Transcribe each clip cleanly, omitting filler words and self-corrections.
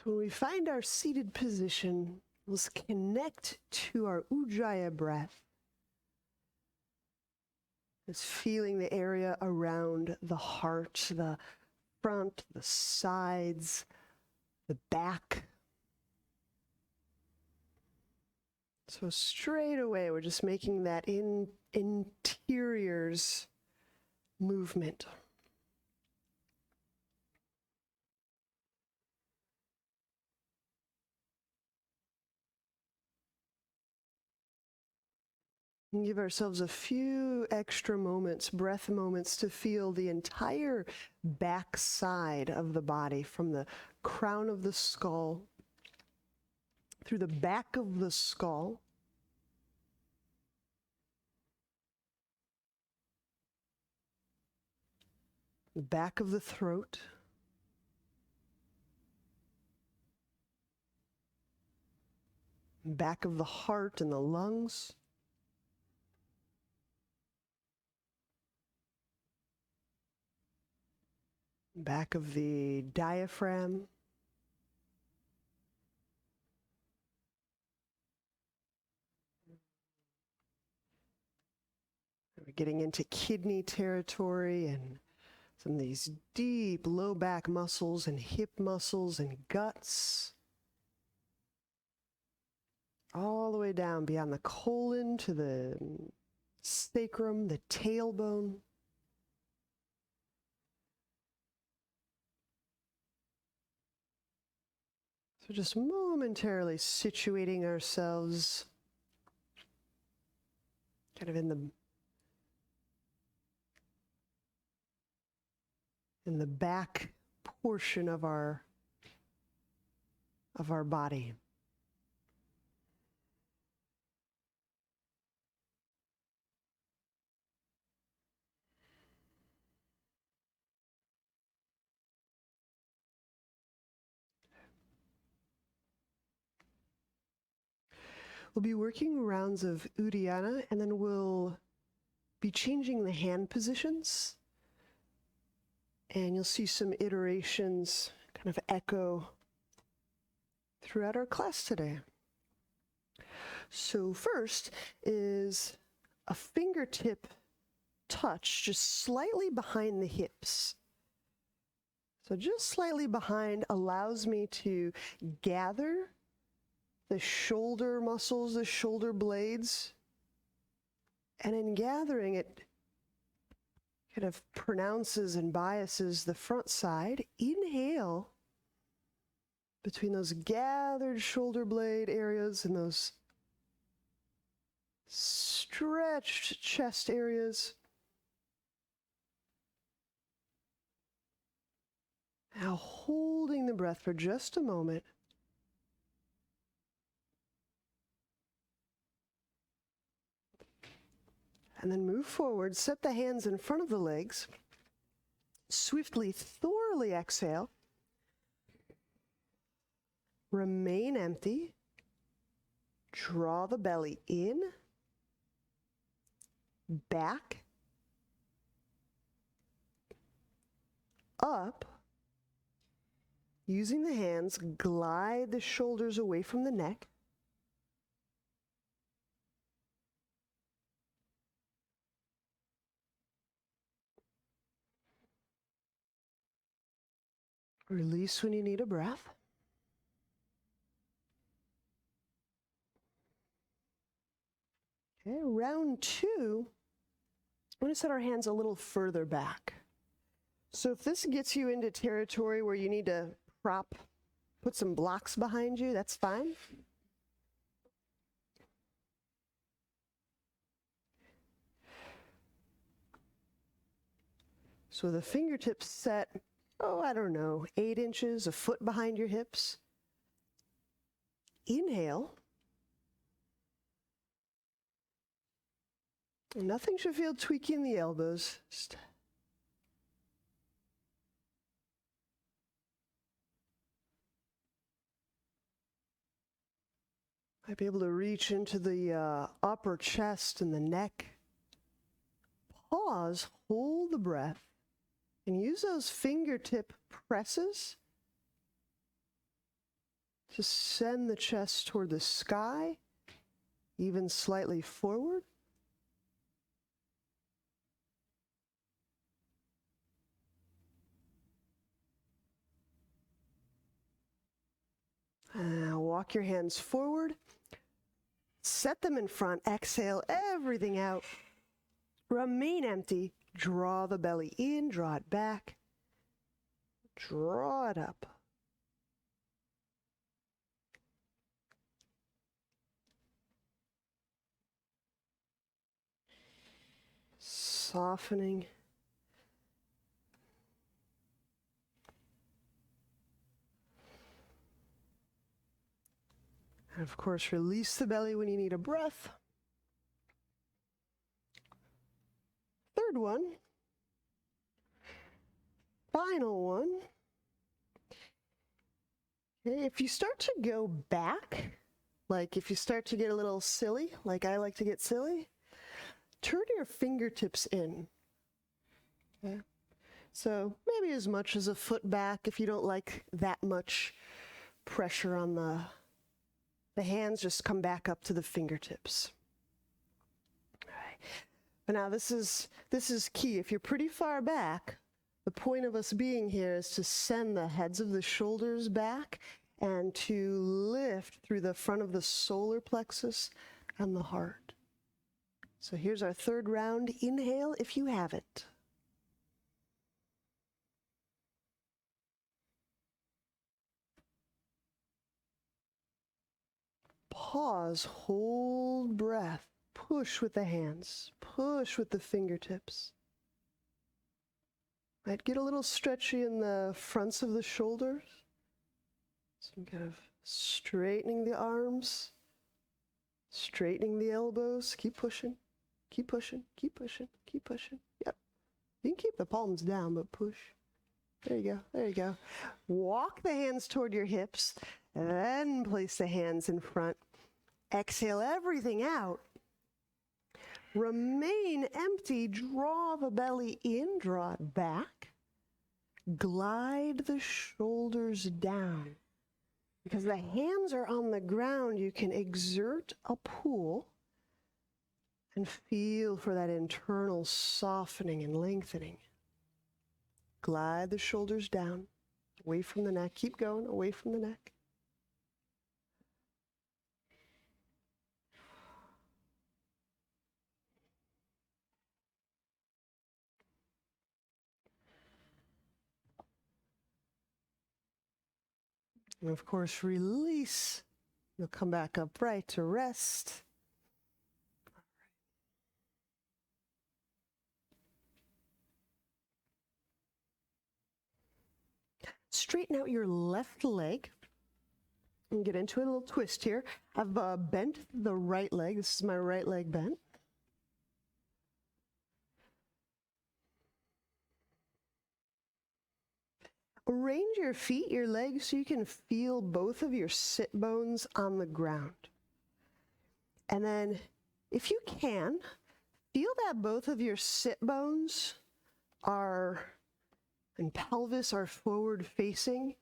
So when we find our seated position, let's connect to our Ujjayi breath. It's feeling the area around the heart, the front, the sides, the back. So straight away, we're just making that interiors movement. And give ourselves a few extra moments, breath moments, to feel the entire back side of the body, from the crown of the skull, through the back of the skull, the back of the throat, back of the heart and the lungs, back of the diaphragm, we're getting into kidney territory and some of these deep low back muscles and hip muscles and guts, all the way down beyond the colon to the sacrum, the tailbone. So just momentarily situating ourselves kind of in the back portion of our body. We'll be working rounds of Uddiyana, and then we'll be changing the hand positions. And you'll see some iterations kind of echo throughout our class today. So first is a fingertip touch just slightly behind the hips. So just slightly behind allows me to gather the shoulder muscles, the shoulder blades, and in gathering it kind of pronounces and biases the front side. Inhale between those gathered shoulder blade areas and those stretched chest areas. Now holding the breath for just a moment. And then move forward, set the hands in front of the legs. Swiftly, thoroughly exhale. Remain empty. Draw the belly in, back, up. Using the hands, glide the shoulders away from the neck. Release when you need a breath. Okay, round two, we're going to set our hands a little further back. So if this gets you into territory where you need to put some blocks behind you, that's fine. So the fingertips set, 8 inches, a foot behind your hips. Inhale. Nothing should feel tweaky in the elbows. Might be able to reach into the upper chest and the neck. Pause, hold the breath, and use those fingertip presses Just send the chest toward the sky, even slightly forward. Walk your hands forward. Set them in front. Exhale everything out. Remain empty. Draw the belly in. Draw it back. Draw it up. Softening. And of course, release the belly when you need a breath. Third one. Final one. Okay, if you start to go back, like if you start to get a little silly, like I like to get silly, turn your fingertips in. Okay. So maybe as much as a foot back if you don't like that much pressure on the hands, just come back up to the fingertips. All right. But now this is key. If you're pretty far back, the point of us being here is to send the heads of the shoulders back and to lift through the front of the solar plexus and the heart. So here's our third round. Inhale if you have it. Pause, hold breath, push with the hands, push with the fingertips. Might get a little stretchy in the fronts of the shoulders. So kind of straightening the arms, straightening the elbows. Keep pushing, keep pushing, keep pushing, keep pushing. Yep. You can keep the palms down, but push. There you go, there you go. Walk the hands toward your hips, then place the hands in front. Exhale everything out. Remain empty. Draw the belly in, draw it back. Glide the shoulders down. Because the hands are on the ground, you can exert a pull and feel for that internal softening and lengthening. Glide the shoulders down, away from the neck. Keep going, away from the neck. And of course, release. You'll come back upright to rest. Straighten out your left leg. And get into a little twist here. I've bent the right leg. This is my right leg bent. Arrange your feet, your legs, so you can feel both of your sit bones on the ground. And then, if you can, feel that both of your sit bones and pelvis are forward facing,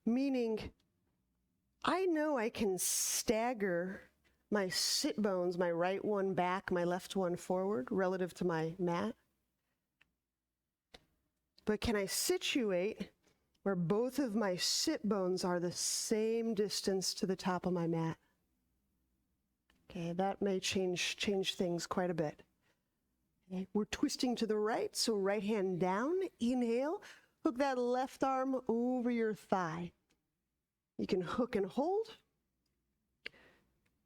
meaning I know I can stagger my sit bones, my right one back, my left one forward relative to my mat. But can I situate where both of my sit bones are the same distance to the top of my mat? Okay, that may change things quite a bit. Okay, we're twisting to the right, so right hand down, inhale, hook that left arm over your thigh. You can hook and hold.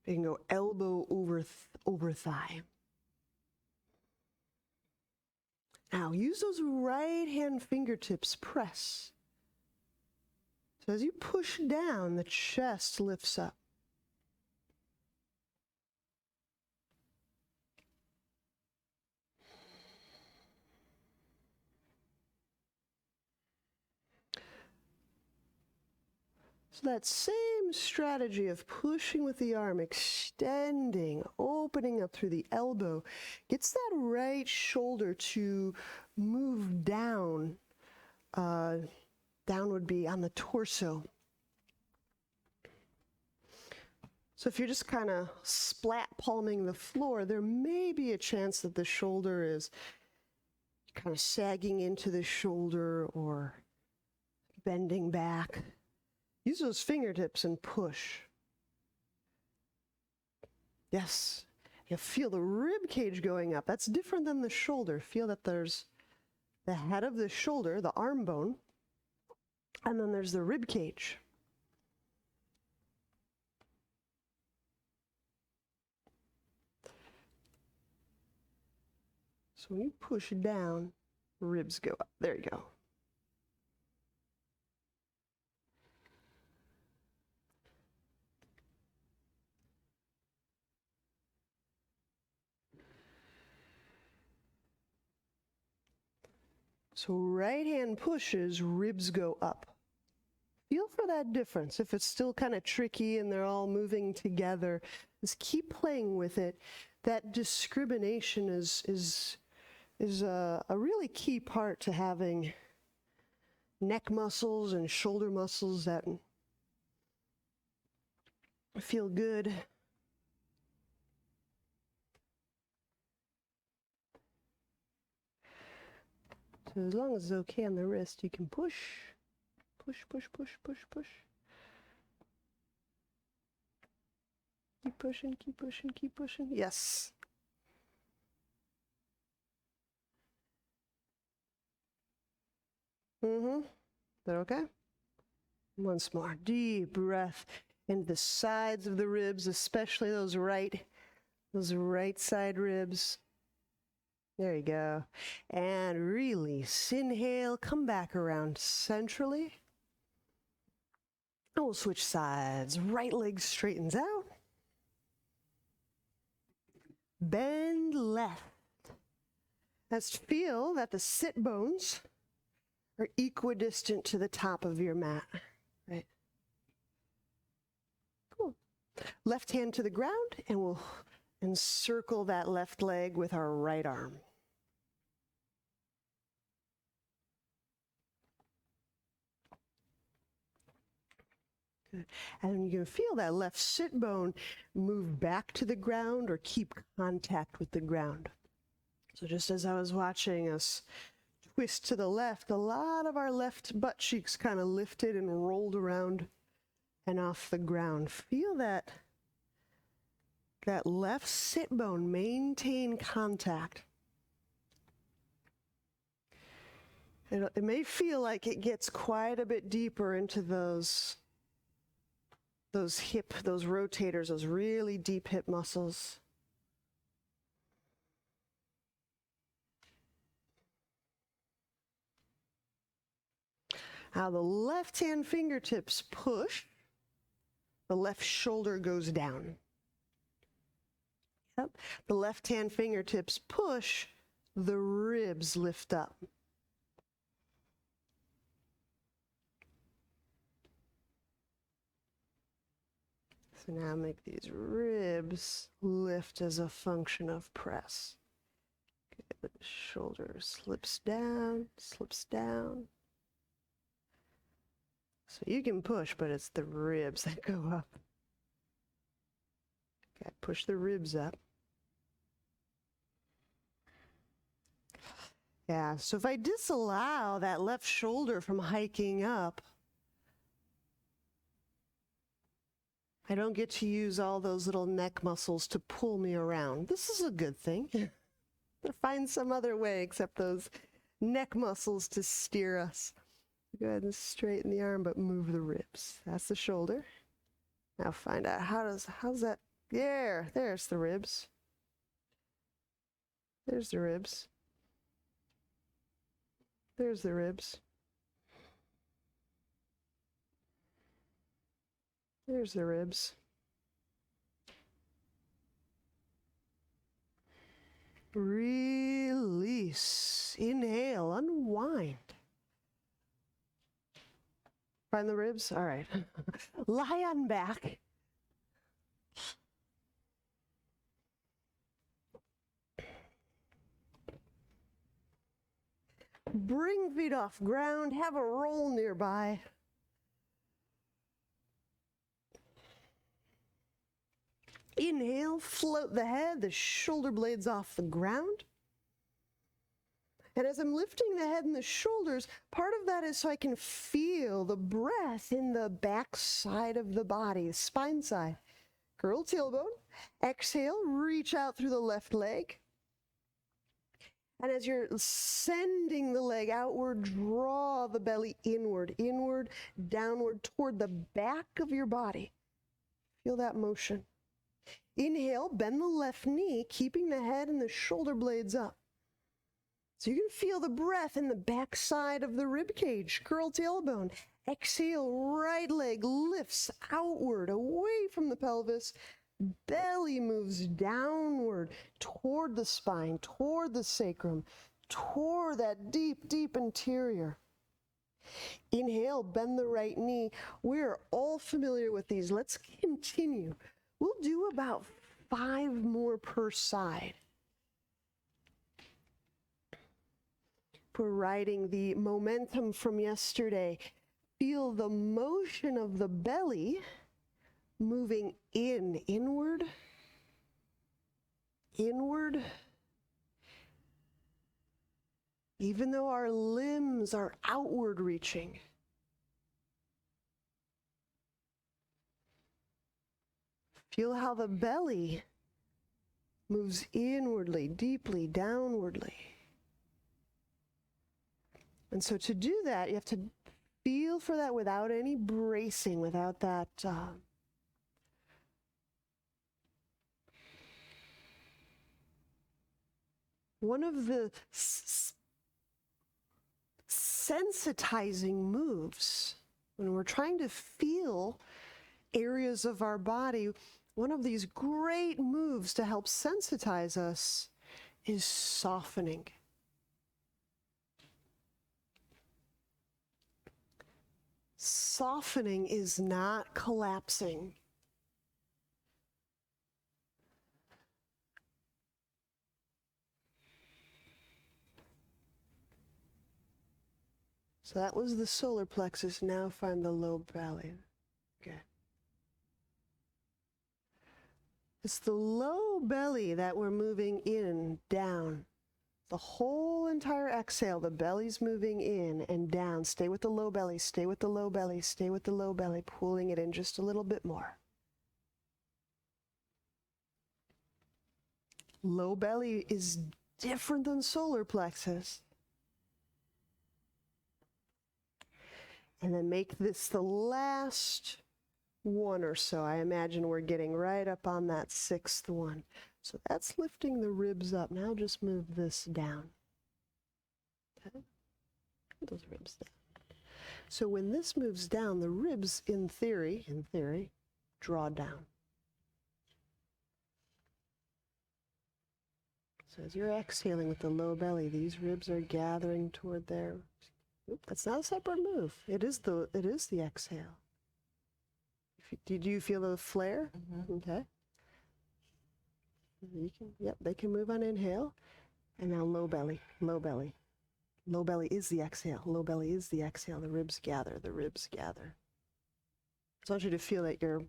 You can go elbow over thigh. Now, use those right hand fingertips, press. So as you push down, the chest lifts up. So that same strategy of pushing with the arm, extending, opening up through the elbow, gets that right shoulder to move down. Down would be on the torso. So if you're just kind of splat palming the floor, there may be a chance that the shoulder is kind of sagging into the shoulder or bending back. Use those fingertips and push. Yes. You feel the rib cage going up. That's different than the shoulder. Feel that there's the head of the shoulder, the arm bone, and then there's the rib cage. So when you push down, ribs go up. There you go. So right hand pushes, ribs go up. Feel for that difference. If it's still kind of tricky and they're all moving together, just keep playing with it. That discrimination is a really key part to having neck muscles and shoulder muscles that feel good. So as long as it's okay on the wrist, you can push, push, push, push, push, push. Keep pushing, keep pushing, keep pushing. Yes. Is that okay? Once more. Deep breath into the sides of the ribs, especially those right side ribs. There you go. And release. Inhale, come back around centrally. And we'll switch sides. Right leg straightens out. Bend left. Let's feel that the sit bones are equidistant to the top of your mat. Right? Cool. Left hand to the ground, and we'll encircle that left leg with our right arm. Good. And you can feel that left sit bone move back to the ground or keep contact with the ground. So just as I was watching us twist to the left, a lot of our left butt cheeks kind of lifted and rolled around and off the ground. Feel that left sit bone maintain contact. It may feel like it gets quite a bit deeper into those hip, those rotators, those really deep hip muscles. Now the left hand fingertips push, the left shoulder goes down. Yep. The left hand fingertips push, the ribs lift up. So now make these ribs lift as a function of press. Good. Shoulder slips down, slips down. So you can push, but it's the ribs that go up. Okay, push the ribs up. Yeah, so if I disallow that left shoulder from hiking up, I don't get to use all those little neck muscles to pull me around. This is a good thing. Find some other way except those neck muscles to steer us. Go ahead and straighten the arm, but move the ribs. That's the shoulder. Now find out how's that? There's the ribs. There's the ribs. There's the ribs. There's the ribs. Release. Inhale, unwind. Find the ribs? All right. Lie on back. Bring feet off ground. Have a roll nearby. Inhale, float the head, the shoulder blades off the ground. And as I'm lifting the head and the shoulders, part of that is so I can feel the breath in the back side of the body, the spine side. Curl tailbone. Exhale, reach out through the left leg. And as you're sending the leg outward, draw the belly inward, inward, downward, toward the back of your body. Feel that motion. Inhale, bend the left knee, keeping the head and the shoulder blades up. So you can feel the breath in the back side of the rib cage. Curl tailbone. Exhale, right leg lifts outward, away from the pelvis. Belly moves downward toward the spine, toward the sacrum, toward that deep, deep interior. Inhale, bend the right knee. We're all familiar with these. Let's continue. We'll do about 5 more per side. We're riding the momentum from yesterday. Feel the motion of the belly moving inward, inward. Even though our limbs are outward reaching. Feel how the belly moves inwardly, deeply, downwardly. And so to do that, you have to feel for that without any bracing, without that one of the sensitizing moves when we're trying to feel areas of our body, one of these great moves to help sensitize us is softening. Softening is not collapsing. So that was the solar plexus. Now find the low belly. Okay. It's the low belly that we're moving in, down. The whole entire exhale, the belly's moving in and down. Stay with the low belly, stay with the low belly, stay with the low belly, pulling it in just a little bit more. Low belly is different than solar plexus. And then make this the last one or so. I imagine we're getting right up on that 6th one. So that's lifting the ribs up. Now just move this down. Okay? Those ribs down. So when this moves down, the ribs, in theory, draw down. So as you're exhaling with the low belly, these ribs are gathering toward there. Oop, that's not a separate move. It is the exhale. Did you feel the flare? Mm-hmm. Okay. They can move on inhale. And now low belly, low belly. Low belly is the exhale. Low belly is the exhale. The ribs gather, the ribs gather. So I want you to feel that you're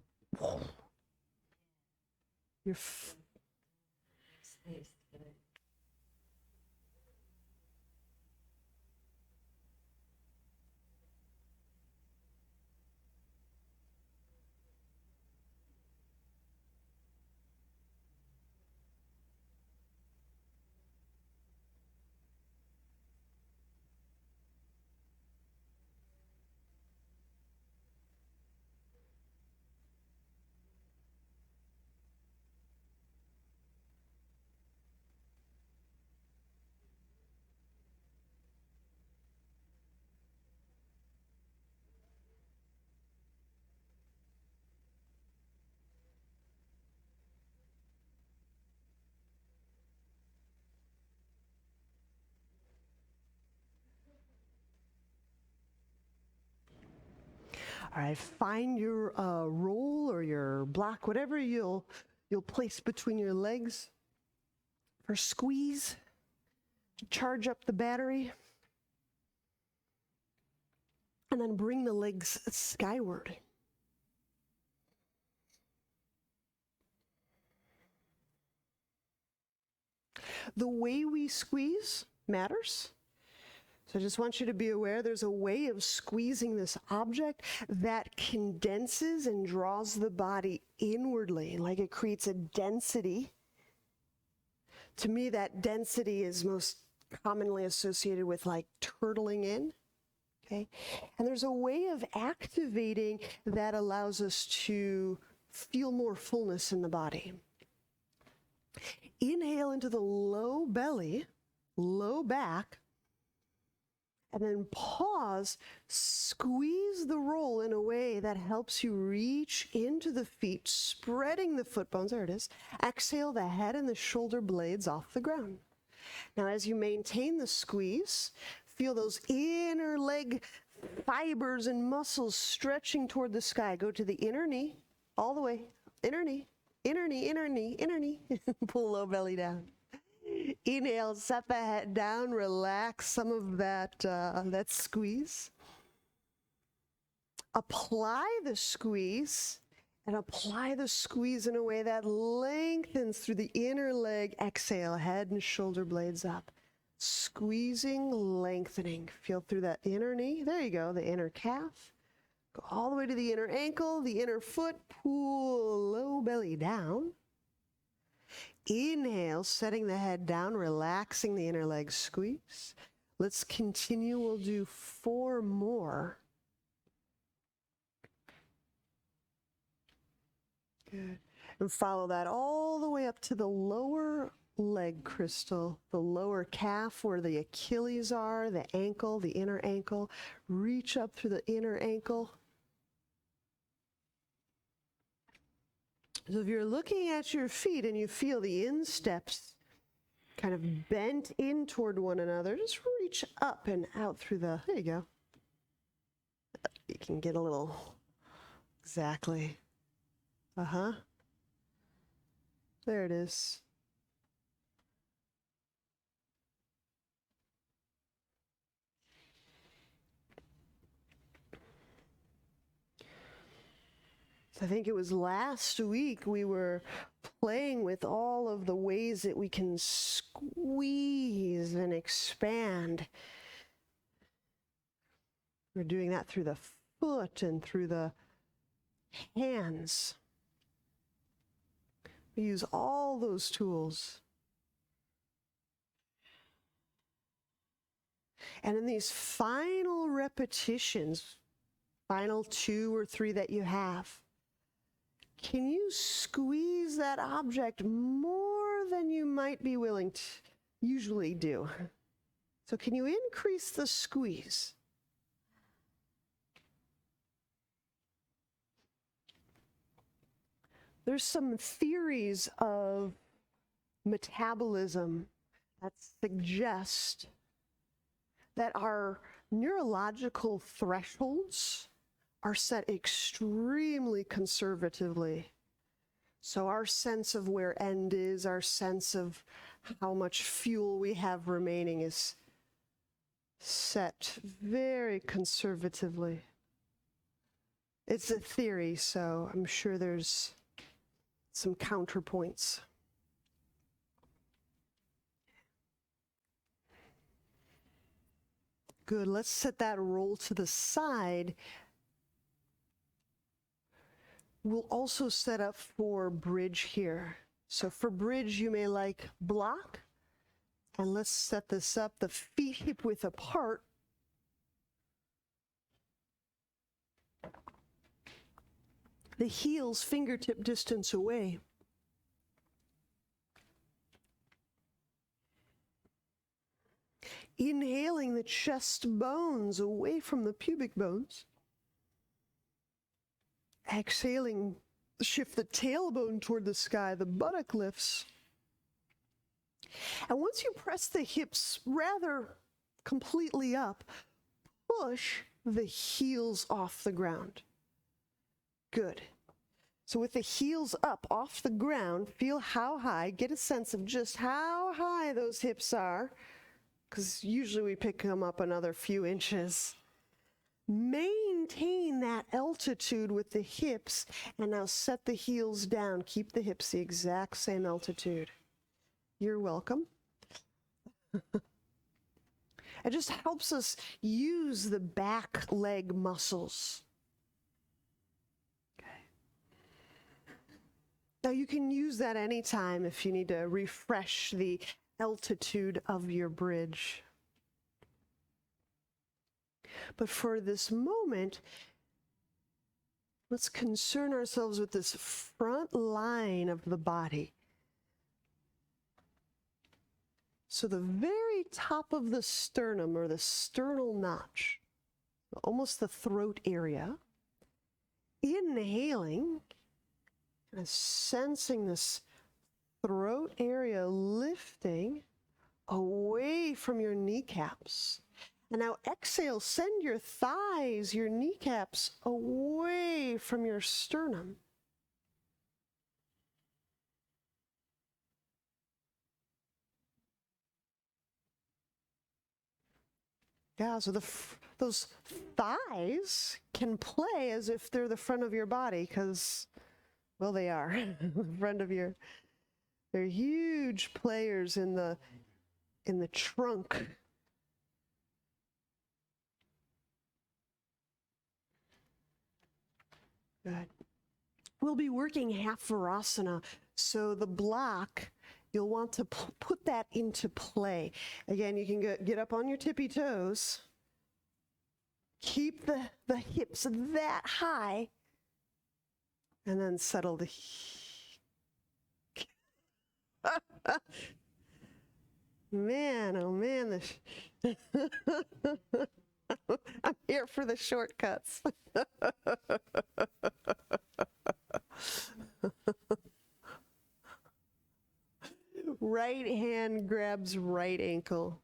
All right, find your roll or your block, whatever you'll place between your legs for squeeze to charge up the battery. And then bring the legs skyward. The way we squeeze matters. So I just want you to be aware there's a way of squeezing this object that condenses and draws the body inwardly, like it creates a density. To me, that density is most commonly associated with like turtling in, okay? And there's a way of activating that allows us to feel more fullness in the body. Inhale into the low belly, low back, and then pause, squeeze the roll in a way that helps you reach into the feet, spreading the foot bones, there it is. Exhale the head and the shoulder blades off the ground. Now as you maintain the squeeze, feel those inner leg fibers and muscles stretching toward the sky. Go to the inner knee, all the way, inner knee, inner knee, inner knee, inner knee. Pull low belly down. Inhale, set the head down, relax some of that squeeze. Apply the squeeze, and apply the squeeze in a way that lengthens through the inner leg. Exhale, head and shoulder blades up. Squeezing, lengthening. Feel through that inner knee. There you go, the inner calf. Go all the way to the inner ankle, the inner foot. Pull low belly down. Inhale, setting the head down, relaxing the inner leg squeeze. Let's continue. We'll do 4 more. Good. And follow that all the way up to the lower leg crystal, the lower calf where the Achilles are, the ankle, the inner ankle. Reach up through the inner ankle. So if you're looking at your feet and you feel the insteps kind of bent in toward one another, just reach up and out through the, there you go. You can get a little, exactly. There it is. I think it was last week we were playing with all of the ways that we can squeeze and expand. We're doing that through the foot and through the hands. We use all those tools. And in these final repetitions, final 2 or 3 that you have, can you squeeze that object more than you might be willing to usually do? So can you increase the squeeze? There's some theories of metabolism that suggest that our neurological thresholds are set extremely conservatively. So our sense of where end is, our sense of how much fuel we have remaining is set very conservatively. It's a theory, so I'm sure there's some counterpoints. Good, let's set that roll to the side. We'll also set up for bridge here. So for bridge, you may like block. And let's set this up, the feet hip width apart. The heels fingertip distance away. Inhaling the chest bones away from the pubic bones. Exhaling, shift the tailbone toward the sky, the buttock lifts. And once you press the hips rather completely up, push the heels off the ground. Good. So with the heels up off the ground, feel how high, get a sense of just how high those hips are, because usually we pick them up another few inches. Maintain that altitude with the hips, and now set the heels down. Keep the hips the exact same altitude. You're welcome. It just helps us use the back leg muscles. Okay. Now you can use that anytime if you need to refresh the altitude of your bridge. But for this moment, let's concern ourselves with this front line of the body. So the very top of the sternum, or the sternal notch, almost the throat area, inhaling, and sensing this throat area lifting away from your kneecaps. And now exhale, send your thighs, your kneecaps away from your sternum. Yeah, so those thighs can play as if they're the front of your body, because, well, they are the front of your. They're huge players in the trunk. Good. We'll be working half Varasana, so the block, you'll want to put that into play. Again, you can get up on your tippy toes. Keep the hips that high, and then settle the. Man, oh man, I'm here for the shortcuts. Right hand grabs right ankle.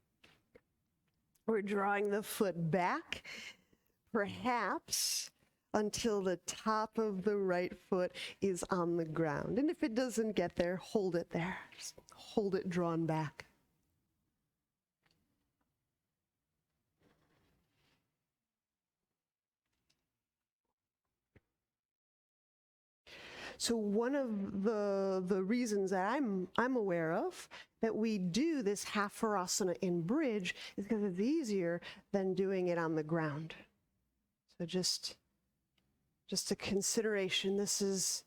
We're drawing the foot back, perhaps until the top of the right foot is on the ground. And if it doesn't get there, hold it there. Just hold it drawn back. So one of the reasons that I'm aware of that we do this half Varasana in bridge is because it's easier than doing it on the ground. So just a consideration. This is,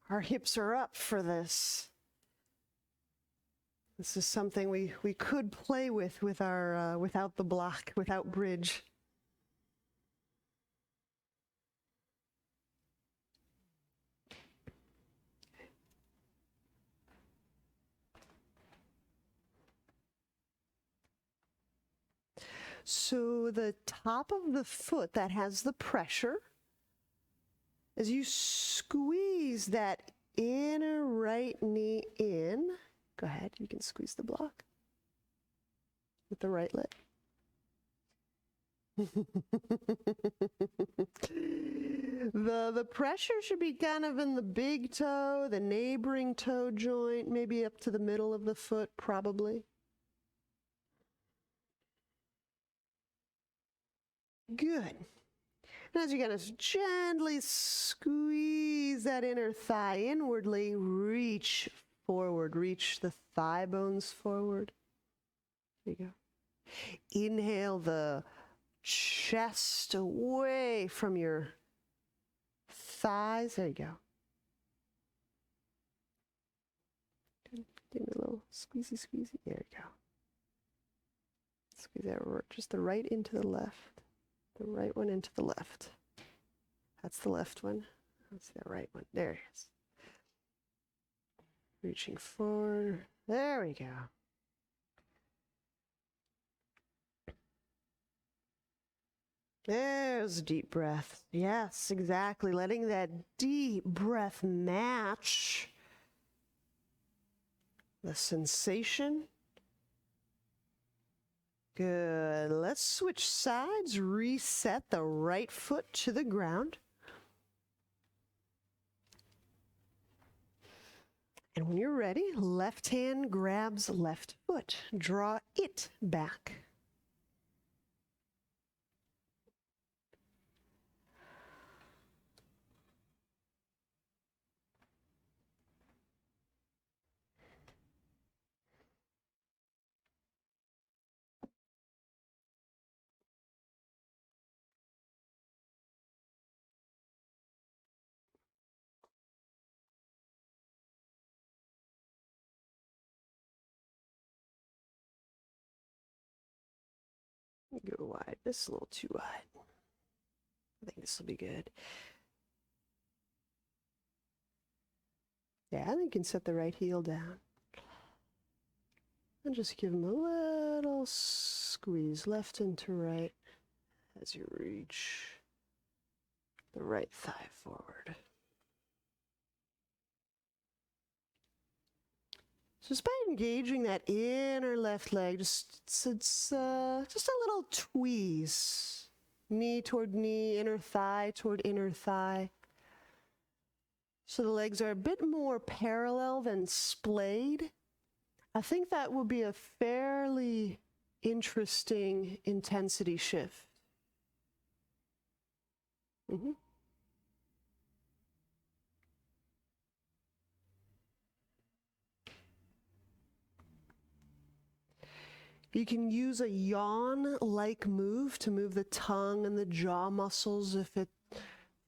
our hips are up for this. This is something we could play with our without the block, without bridge. So the top of the foot that has the pressure, as you squeeze that inner right knee in, go ahead, you can squeeze the block with the right leg. The pressure should be kind of in the big toe, the neighboring toe joint, maybe up to the middle of the foot, probably. Good. And as you kind of gently squeeze that inner thigh inwardly, reach forward, reach the thigh bones forward. There you go. Inhale the chest away from your thighs. There you go. Good. Give me a little squeezy, squeezy. There you go. Squeeze that just the right into the left. The right one into the left. That's the left one. That's the right one. There it is. Reaching forward. There we go. There's a deep breath. Yes, exactly. Letting that deep breath match the sensation. Good. Let's switch sides. Reset the right foot to the ground. And when you're ready, left hand grabs left foot. Draw it back. Go wide. This is a little too wide. I think this will be good. Yeah, and you can set the right heel down. And just give him a little squeeze left into right as you reach the right thigh forward. So just by engaging that inner left leg, it's just a little tweeze. Knee toward knee, inner thigh toward inner thigh. So the legs are a bit more parallel than splayed. I think that will be a fairly interesting intensity shift. Mm-hmm. You can use a yawn-like move to move the tongue and the jaw muscles if it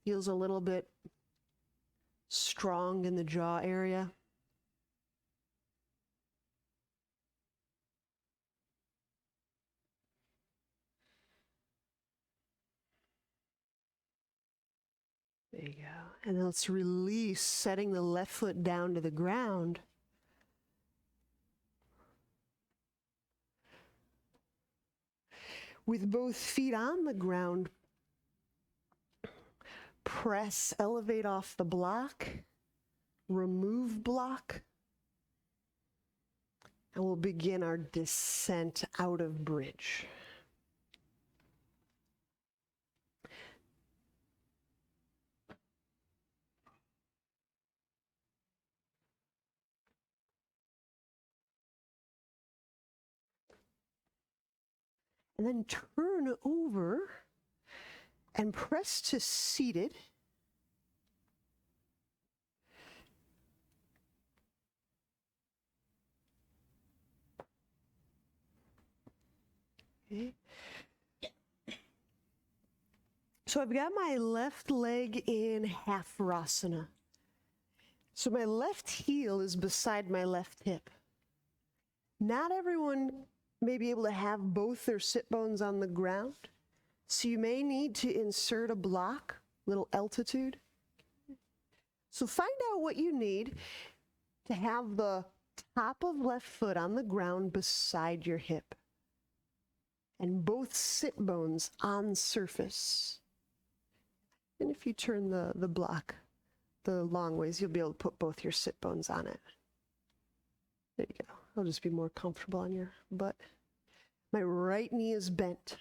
feels a little bit strong in the jaw area. There you go. And then let's release, setting the left foot down to the ground. With both feet on the ground, press, elevate off the block, remove block, and we'll begin our descent out of bridge. And then turn over and press to seated. Okay. So I've got my left leg in half Varasana. So my left heel is beside my left hip. Not everyone may be able to have both their sit bones on the ground. So you may need to insert a block, little altitude. So find out what you need to have the top of left foot on the ground beside your hip. And both sit bones on surface. And if you turn the block the long ways, you'll be able to put both your sit bones on it. There you go. I'll just be more comfortable on your butt. My right knee is bent.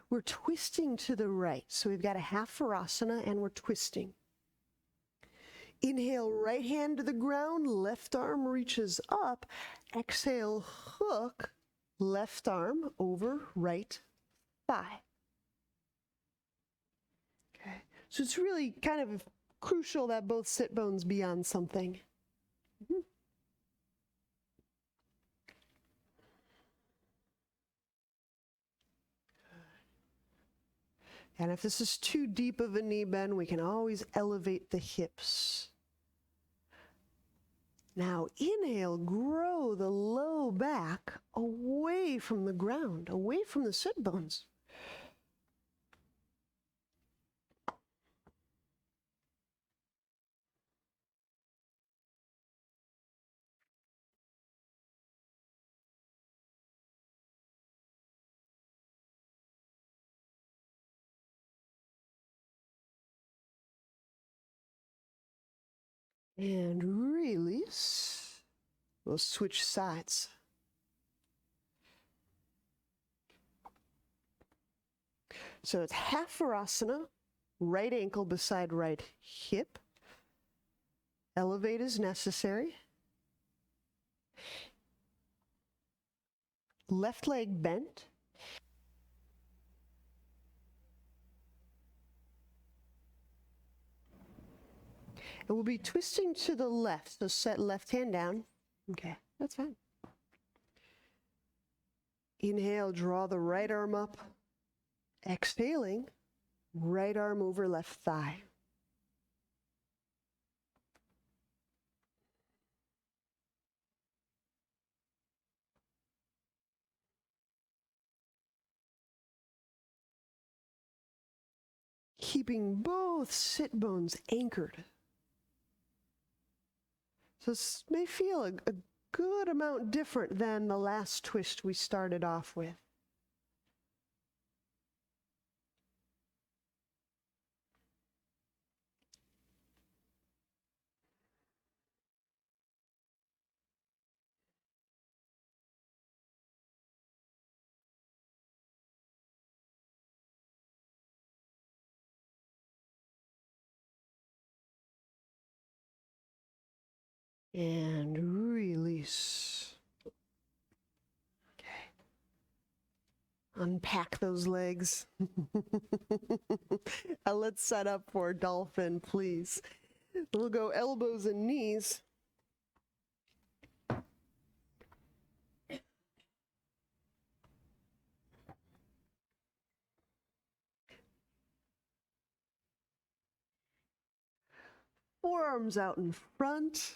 We're twisting to the right. So we've got a half Varasana and we're twisting. Inhale, right hand to the ground, left arm reaches up. Exhale, hook, left arm over right thigh. Okay, so it's really kind of crucial that both sit bones be on something. Mm-hmm. And if this is too deep of a knee bend, we can always elevate the hips. Now inhale, grow the low back away from the ground, away from the sit bones. And release. We'll switch sides. So it's half Varasana, right ankle beside right hip. Elevate as necessary. Left leg bent. And we'll be twisting to the left, so set left hand down. Okay, that's fine. Inhale, draw the right arm up. Exhaling, right arm over left thigh. keeping both sit bones anchored. So this may feel a good amount different than the last twist we started off with. And release. Okay. Unpack those legs. Let's set up for Dolphin, please. We'll go elbows and knees. Forearms out in front.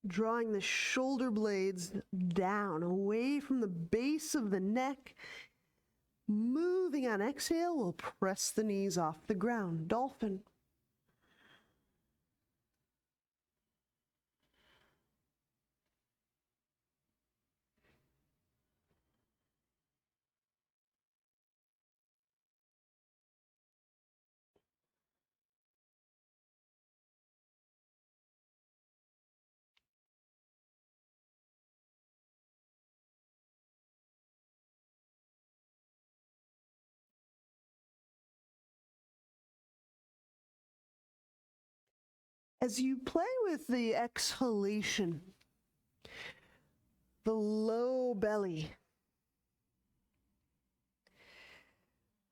Drawing the shoulder blades down, away from the base of the neck. Moving on exhale, we'll press the knees off the ground. Dolphin. As you play with the exhalation, the low belly,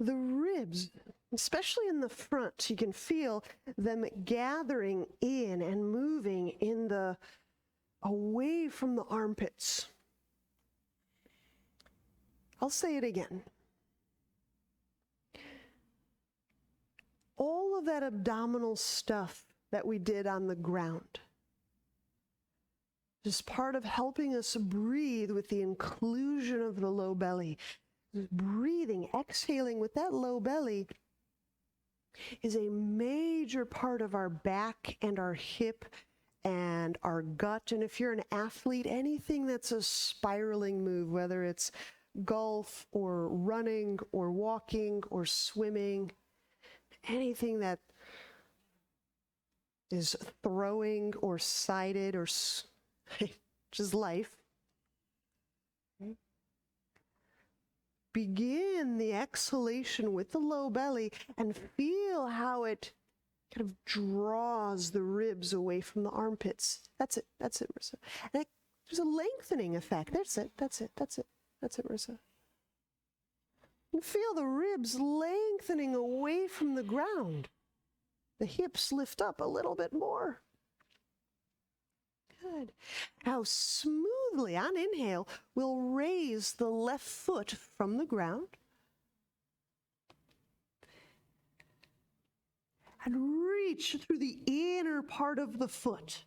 the ribs, especially in the front, you can feel them gathering in and moving in the away from the armpits. I'll say it again. All of that abdominal stuff that we did on the ground is part of helping us breathe with the inclusion of the low belly. Breathing, exhaling with that low belly is a major part of our back and our hip and our gut. And if you're an athlete, anything that's a spiraling move, whether it's golf or running or walking or swimming, anything that is throwing or sided or just life. Begin the exhalation with the low belly and feel how it kind of draws the ribs away from the armpits. That's it, Marissa. And there's a lengthening effect. That's it, Marissa. And feel the ribs lengthening away from the ground. The hips lift up a little bit more. Good. Now smoothly on inhale, we'll raise the left foot from the ground. And reach through the inner part of the foot.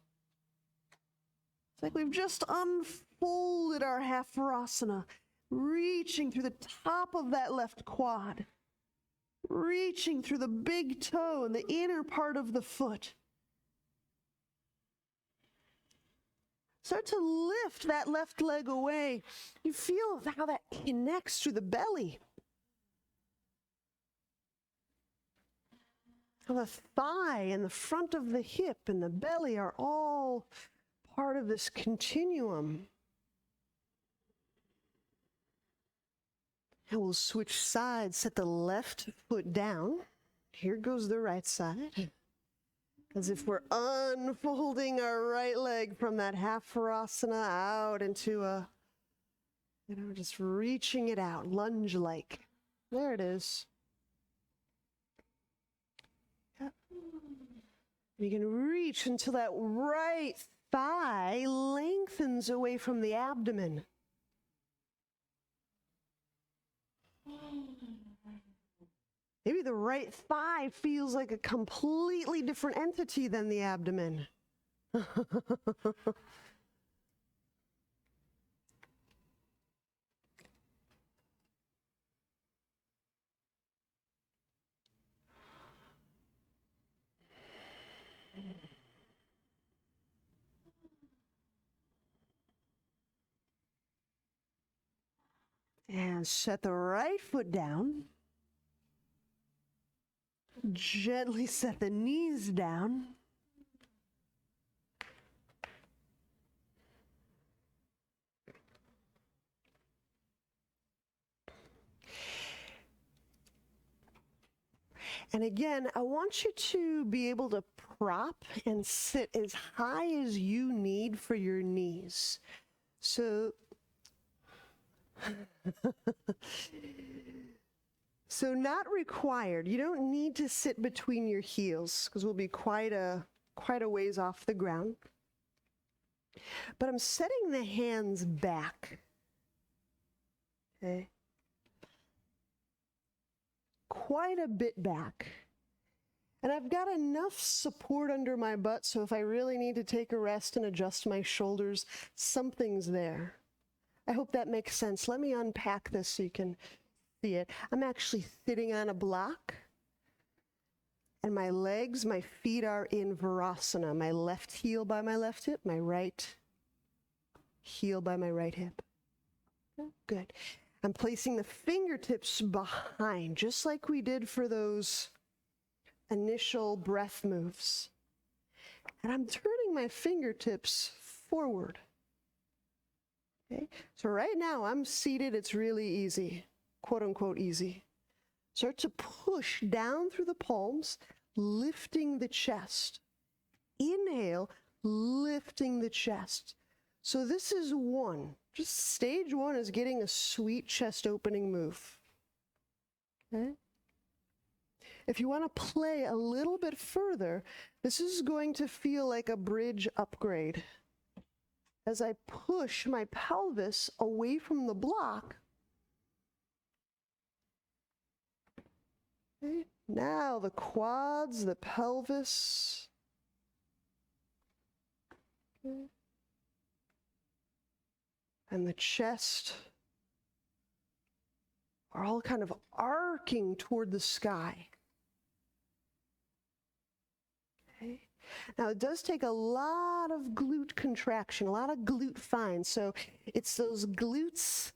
It's like we've just unfolded our half Varasana, reaching through the top of that left quad. Reaching through the big toe and the inner part of the foot. Start to lift that left leg away. You feel how that connects through the belly. How the thigh and the front of the hip and the belly are all part of this continuum. And we'll switch sides, set the left foot down. Here goes the right side. As if we're unfolding our right leg from that half Varasana out into a, just reaching it out, lunge-like. There it is. Yep. You can reach until that right thigh lengthens away from the abdomen. Maybe the right thigh feels like a completely different entity than the abdomen. And set the right foot down. Gently set the knees down. And again, I want you to be able to prop and sit as high as you need for your knees. So, so not required. You don't need to sit between your heels because we'll be quite a ways off the ground. But I'm setting the hands back. Okay. Quite a bit back. And I've got enough support under my butt, so if I really need to take a rest and adjust my shoulders, something's there. I hope that makes sense. Let me unpack this so you can see it. I'm actually sitting on a block, and my legs, my feet are in Varasana. My left heel by my left hip, my right heel by my right hip. Good. I'm placing the fingertips behind, just like we did for those initial breath moves. And I'm turning my fingertips forward. Okay? So right now I'm seated, it's really easy, quote unquote easy. Start to push down through the palms, lifting the chest. Inhale, lifting the chest. So this is one. Just stage one is getting a sweet chest opening move. Okay? If you want to play a little bit further, this is going to feel like a bridge upgrade. As I push my pelvis away from the block. Okay? Now the quads, the pelvis. Okay. And the chest are all kind of arcing toward the sky. Okay. Now it does take a lot of glute contraction, a lot of glute find. So it's those glutes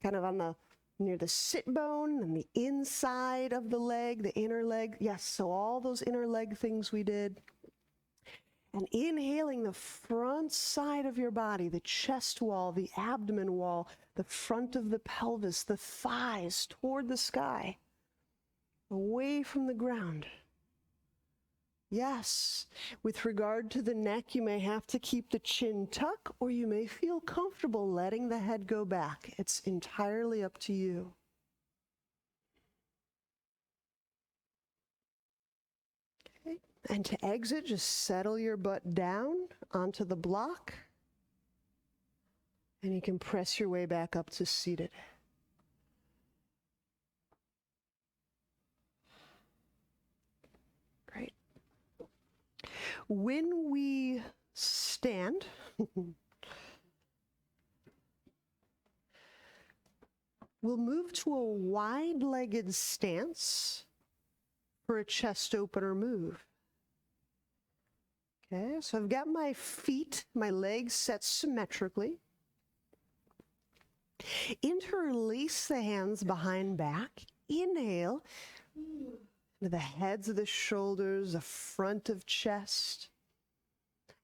kind of on the near the sit bone and the inside of the leg, the inner leg. Yes, so all those inner leg things we did. And inhaling the front side of your body, the chest wall, the abdomen wall, the front of the pelvis, the thighs toward the sky, away from the ground. Yes, with regard to the neck, you may have to keep the chin tucked, or you may feel comfortable letting the head go back. It's entirely up to you. And to exit, just settle your butt down onto the block. And you can press your way back up to seated. Great. When we stand, we'll move to a wide-legged stance for a chest opener move. Okay, so I've got my feet, my legs set symmetrically. Interlace the hands behind back. Inhale to the heads of the shoulders, the front of chest.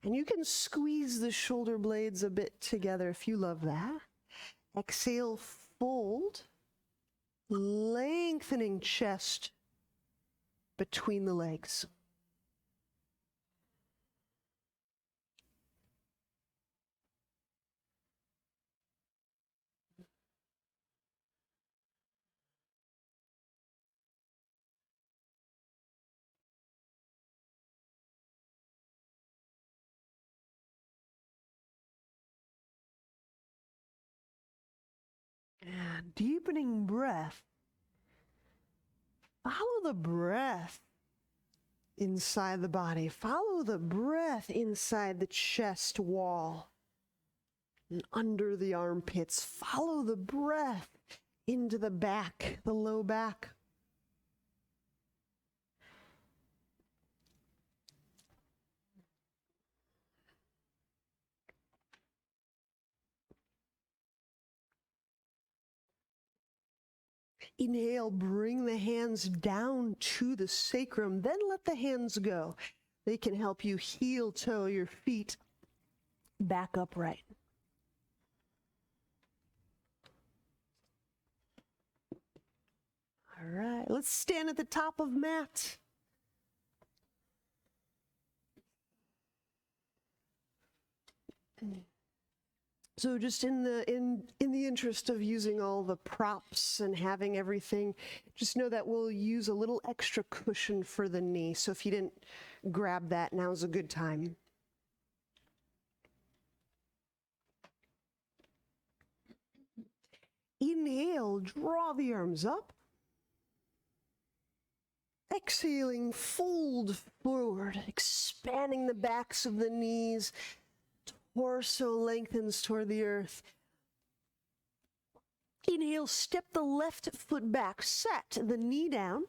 And you can squeeze the shoulder blades a bit together if you love that. Exhale, fold, lengthening chest between the legs. And deepening breath. Follow the breath inside the body. Follow the breath inside the chest wall and under the armpits. Follow the breath into the back, the low back. Inhale, bring the hands down to the sacrum, then let the hands go. They can help you heel toe your feet back upright. All right, let's stand at the top of mat. So just in the interest of using all the props and having everything, just know that we'll use a little extra cushion for the knee. So if you didn't grab that, now's a good time. Inhale, draw the arms up. Exhaling, fold forward, expanding the backs of the knees. Torso lengthens toward the earth. Inhale, step the left foot back, set the knee down,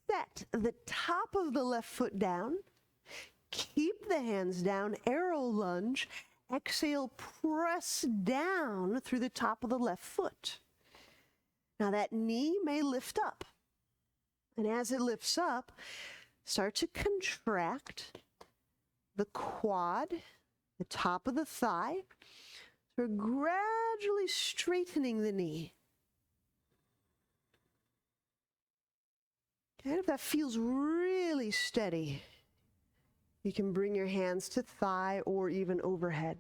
set the top of the left foot down, keep the hands down, arrow lunge. Exhale, press down through the top of the left foot. Now that knee may lift up. And as it lifts up, start to contract the quad, the top of the thigh. So we're gradually straightening the knee. And if that feels really steady, you can bring your hands to thigh or even overhead.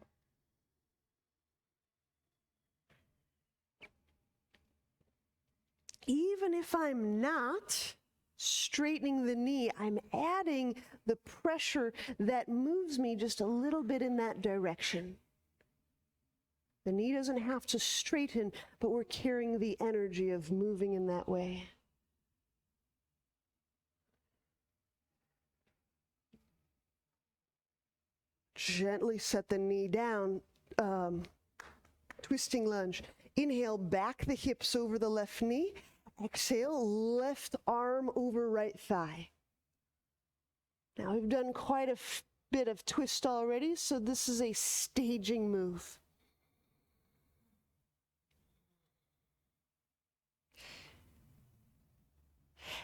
Even if I'm not straightening the knee, I'm adding the pressure that moves me just a little bit in that direction. The knee doesn't have to straighten, but we're carrying the energy of moving in that way. Gently set the knee down, twisting lunge. Inhale, back the hips over the left knee. Exhale, left arm over right thigh. Now we've done quite a bit of twist already, so this is a staging move.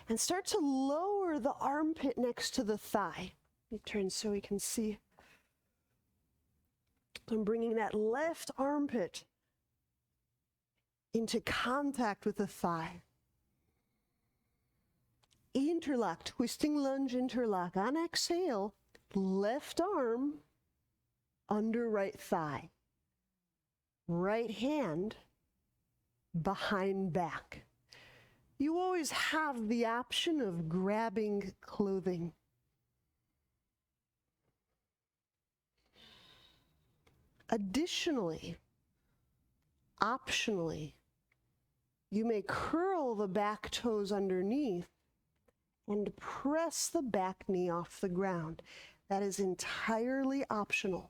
And start to lower the armpit next to the thigh. Let me turn so we can see. I'm bringing that left armpit into contact with the thigh. Interlock, twisting lunge, interlock. On exhale, left arm under right thigh. Right hand behind back. You always have the option of grabbing clothing. Additionally, optionally, you may curl the back toes underneath and press the back knee off the ground. That is entirely optional.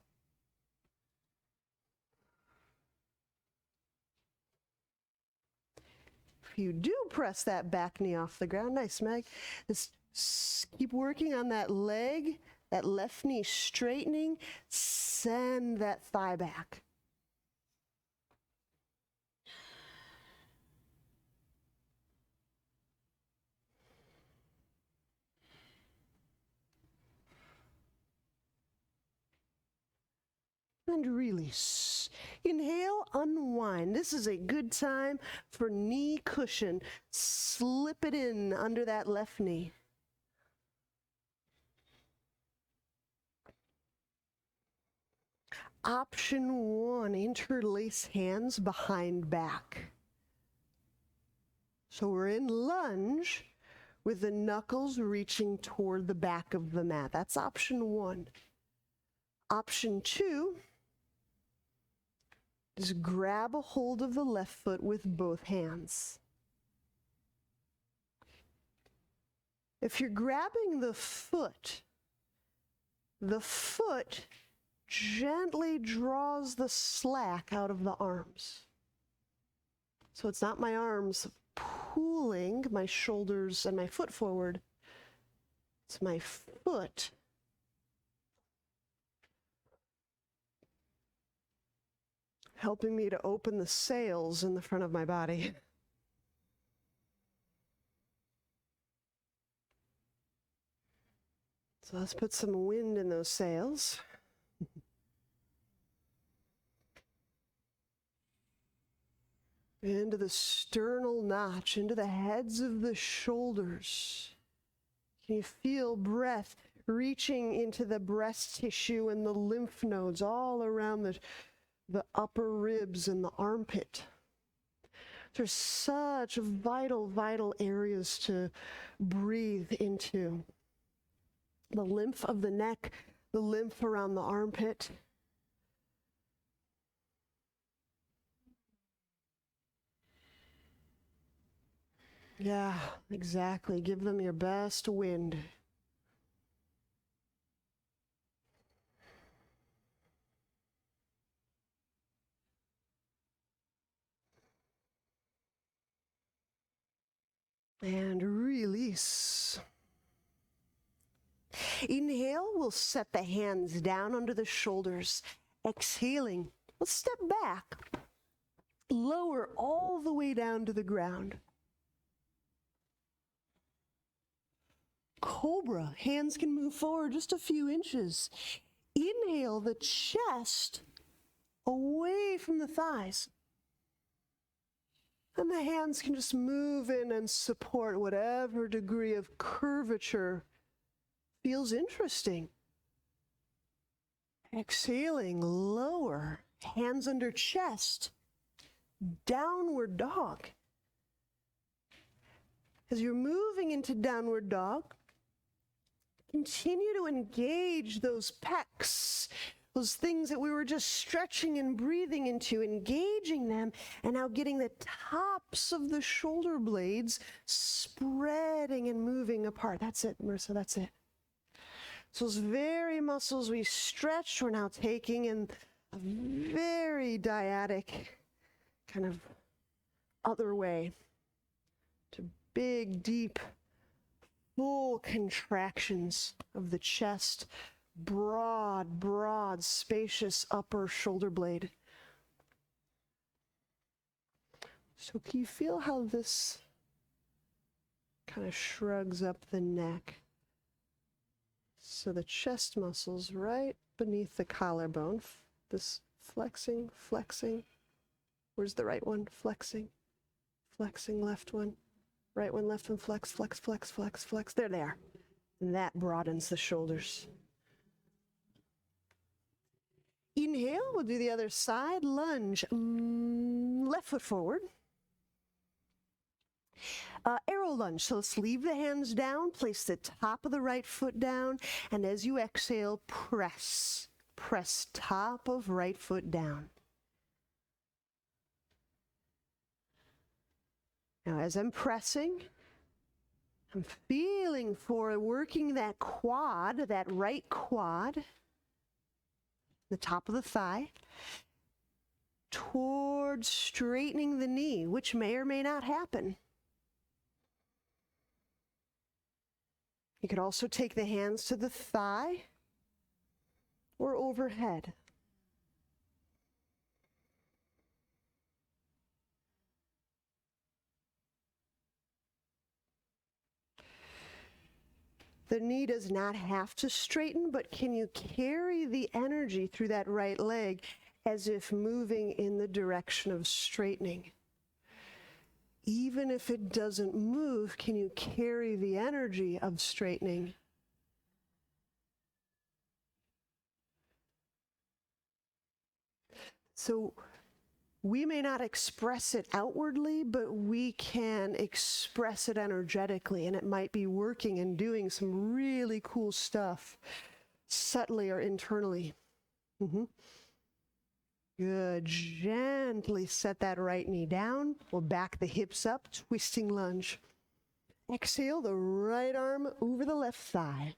If you do press that back knee off the ground, nice, Meg. Just keep working on that leg, that left knee straightening, send that thigh back. And release. Inhale, unwind. This is a good time for knee cushion. Slip it in under that left knee. Option one, interlace hands behind back. So we're in lunge with the knuckles reaching toward the back of the mat. That's option one. Option two is grab a hold of the left foot with both hands. If you're grabbing the foot gently draws the slack out of the arms. So it's not my arms pulling my shoulders and my foot forward. It's my foot helping me to open the sails in the front of my body. So let's put some wind in those sails. Into the sternal notch, into the heads of the shoulders. Can you feel breath reaching into the breast tissue and the lymph nodes all around the upper ribs and the armpit? There's such vital, vital areas to breathe into. The lymph of the neck, the lymph around the armpit. Yeah, exactly. Give them your best wind. And release. Inhale, we'll set the hands down under the shoulders. Exhaling, let's step back. Lower all the way down to the ground. Cobra, hands can move forward just a few inches. Inhale the chest away from the thighs. And the hands can just move in and support whatever degree of curvature feels interesting. Exhaling, lower, hands under chest, downward dog. As you're moving into downward dog, continue to engage those pecs, those things that we were just stretching and breathing into, engaging them, and now getting the tops of the shoulder blades spreading and moving apart. That's it, Marissa, that's it. So those very muscles we stretched, we're now taking in a very dyadic kind of other way to big, deep, full contractions of the chest, broad, spacious upper shoulder blade. So can you feel how this kind of shrugs up the neck? So the chest muscles right beneath the collarbone, this flexing. Where's the right one? Flexing, left one. Right one, left one, flex. There they are. And that broadens the shoulders. Inhale, we'll do the other side. Lunge, left foot forward. Arrow lunge, so let's leave the hands down, place the top of the right foot down, and as you exhale, press top of right foot down. Now as I'm pressing, I'm feeling for working that quad, that right quad, the top of the thigh, towards straightening the knee, which may or may not happen. You could also take the hands to the thigh or overhead. The knee does not have to straighten, but can you carry the energy through that right leg as if moving in the direction of straightening? Even if it doesn't move, can you carry the energy of straightening? So we may not express it outwardly, but we can express it energetically, and it might be working and doing some really cool stuff, subtly or internally. Good. Gently set that right knee down. We'll back the hips up, twisting lunge. Exhale, the right arm over the left thigh.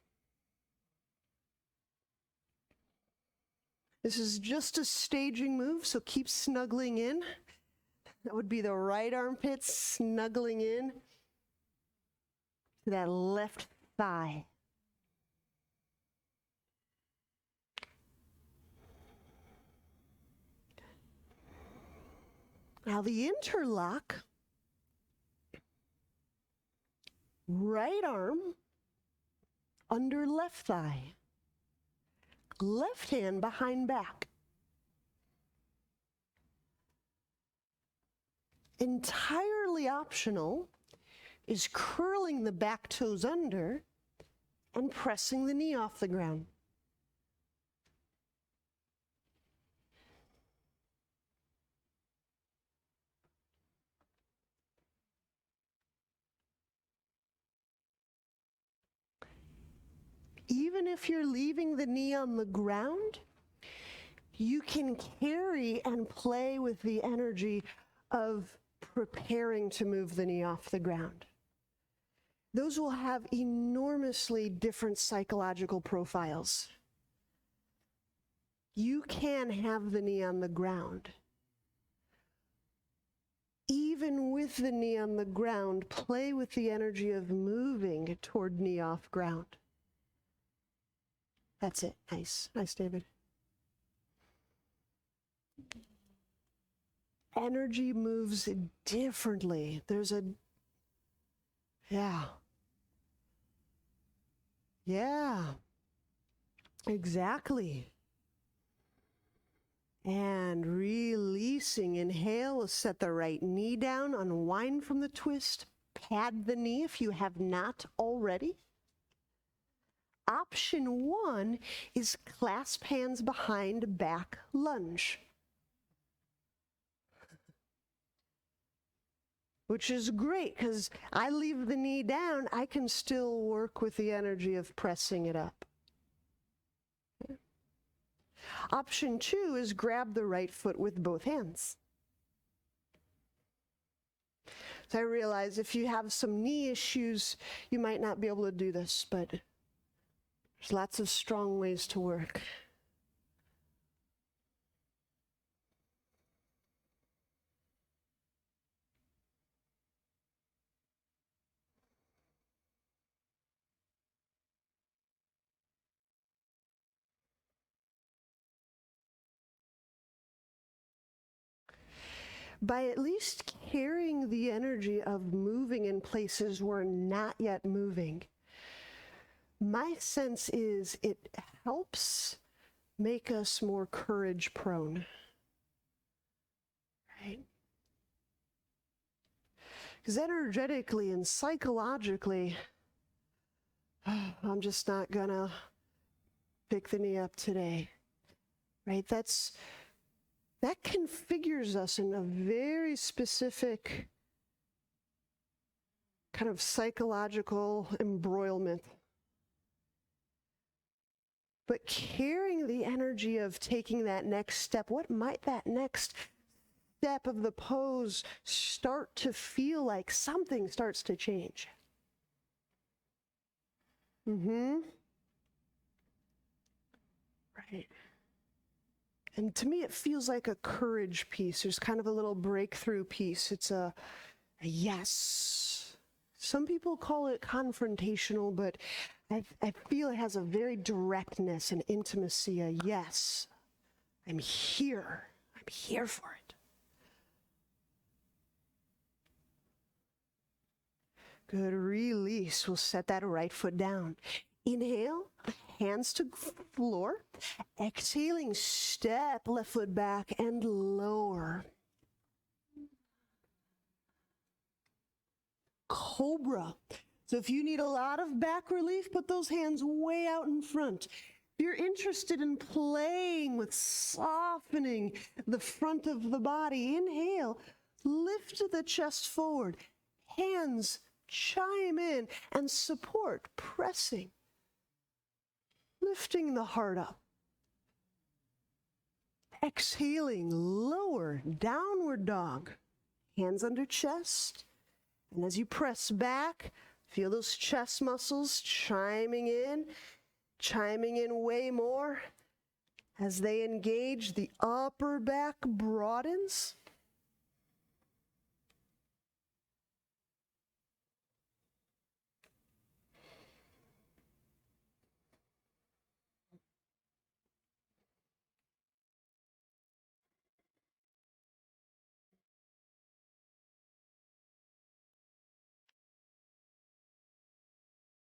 This is just a staging move, so keep snuggling in. That would be the right armpit snuggling in to that left thigh. Now the interlock, right arm under left thigh. Left hand behind back. Entirely optional is curling the back toes under and pressing the knee off the ground. Even if you're leaving the knee on the ground, you can carry and play with the energy of preparing to move the knee off the ground. Those will have enormously different psychological profiles. You can have the knee on the ground. Even with the knee on the ground, play with the energy of moving toward knee off ground. That's it. Nice. Nice, David. Energy moves differently. There's a, yeah, exactly. And releasing. Inhale, set the right knee down, unwind from the twist, pad the knee if you have not already. Option 1 is clasp hands behind back lunge, which is great because I leave the knee down, I can still work with the energy of pressing it up. Okay. Option 2 is grab the right foot with both hands. So I realize if you have some knee issues, you might not be able to do this, but there's lots of strong ways to work. By at least carrying the energy of moving in places we're not yet moving, my sense is it helps make us more courage prone, right? Because energetically and psychologically, I'm just not gonna pick the knee up today, right? That configures us in a very specific kind of psychological embroilment. But carrying the energy of taking that next step, what might that next step of the pose start to feel like? Something starts to change. Right. And to me, it feels like a courage piece. There's kind of a little breakthrough piece. It's a yes. Some people call it confrontational, but I feel it has a very directness and intimacy, a yes. I'm here. I'm here for it. Good, release. We'll set that right foot down. Inhale, hands to floor. Exhaling, step left foot back and lower. Cobra. So if you need a lot of back relief, put those hands way out in front. If you're interested in playing with softening the front of the body, inhale, lift the chest forward. Hands chime in and support, pressing. Lifting the heart up. Exhaling, lower, downward dog. Hands under chest. And as you press back, feel those chest muscles chiming in way more. As they engage, the upper back broadens.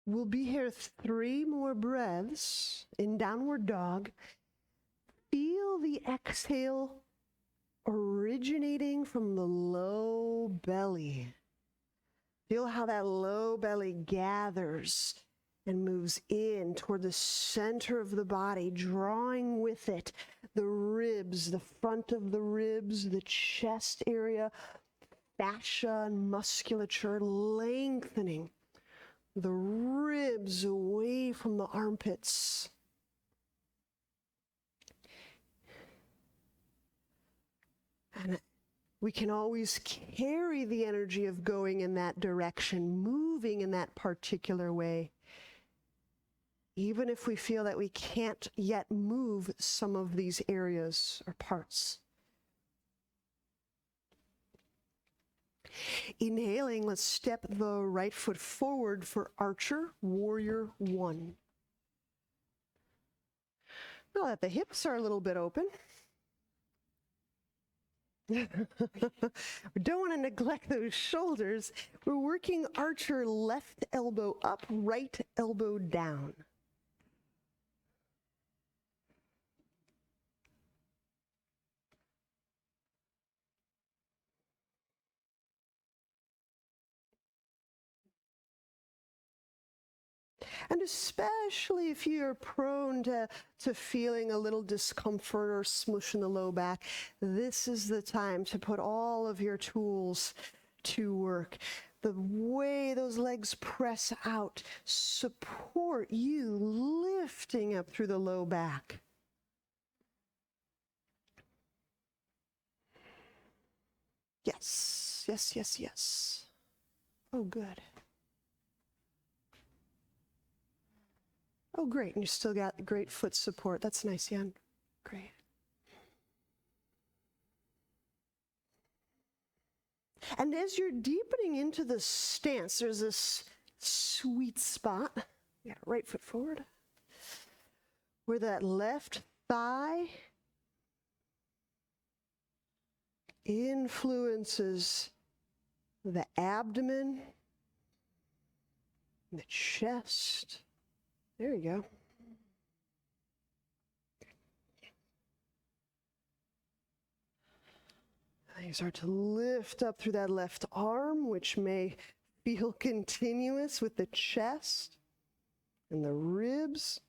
We'll be here 3 more breaths in downward dog. Feel the exhale originating from the low belly. Feel how that low belly gathers and moves in toward the center of the body, drawing with it the ribs, the front of the ribs, the chest area, fascia and musculature, lengthening the ribs away from the armpits. And we can always carry the energy of going in that direction, moving in that particular way, even if we feel that we can't yet move some of these areas or parts. Inhaling, let's step the right foot forward for Archer, Warrior 1. Now that the hips are a little bit open, we don't want to neglect those shoulders. We're working Archer, left elbow up, right elbow down. And especially if you're prone to feeling a little discomfort or smush in the low back, this is the time to put all of your tools to work. The way those legs press out, support you lifting up through the low back. Yes, yes, yes, yes. Oh, good. Oh, great, and you still got great foot support. That's nice, Jan. Great. And as you're deepening into the stance, there's this sweet spot. Yeah, right foot forward. Where that left thigh influences the abdomen, the chest. There you go. And you start to lift up through that left arm, which may feel continuous with the chest and the ribs.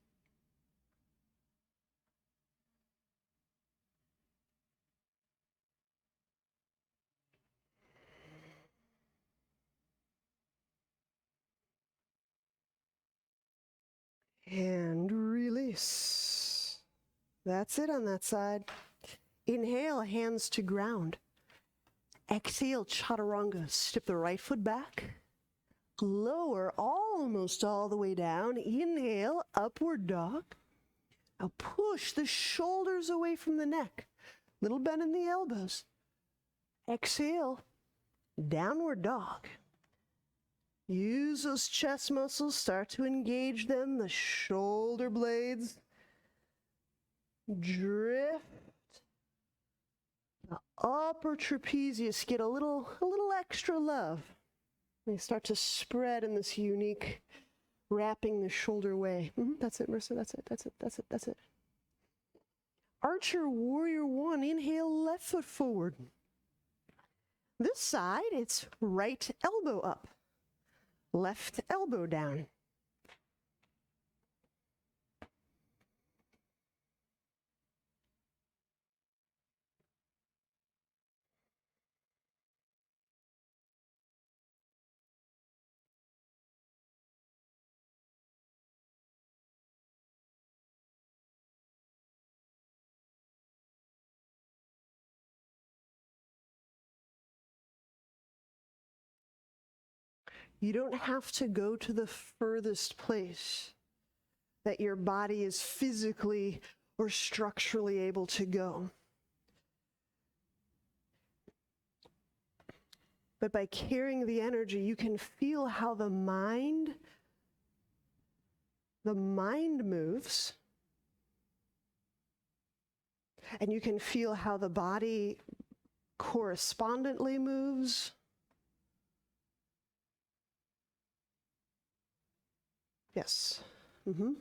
And release. That's it on that side. Inhale, hands to ground. Exhale, chaturanga. Step the right foot back. Lower almost all the way down. Inhale, upward dog. Now push the shoulders away from the neck. Little bend in the elbows. Exhale, downward dog. Use those chest muscles, start to engage them, the shoulder blades. Drift. The upper trapezius get a little extra love. They start to spread in this unique wrapping the shoulder way. That's it, Marissa, that's it. Archer, Warrior 1, inhale, left foot forward. This side, it's right elbow up. Left elbow down. You don't have to go to the furthest place that your body is physically or structurally able to go. But by carrying the energy, you can feel how the mind moves. And you can feel how the body correspondently moves. Yes. Mm-hmm.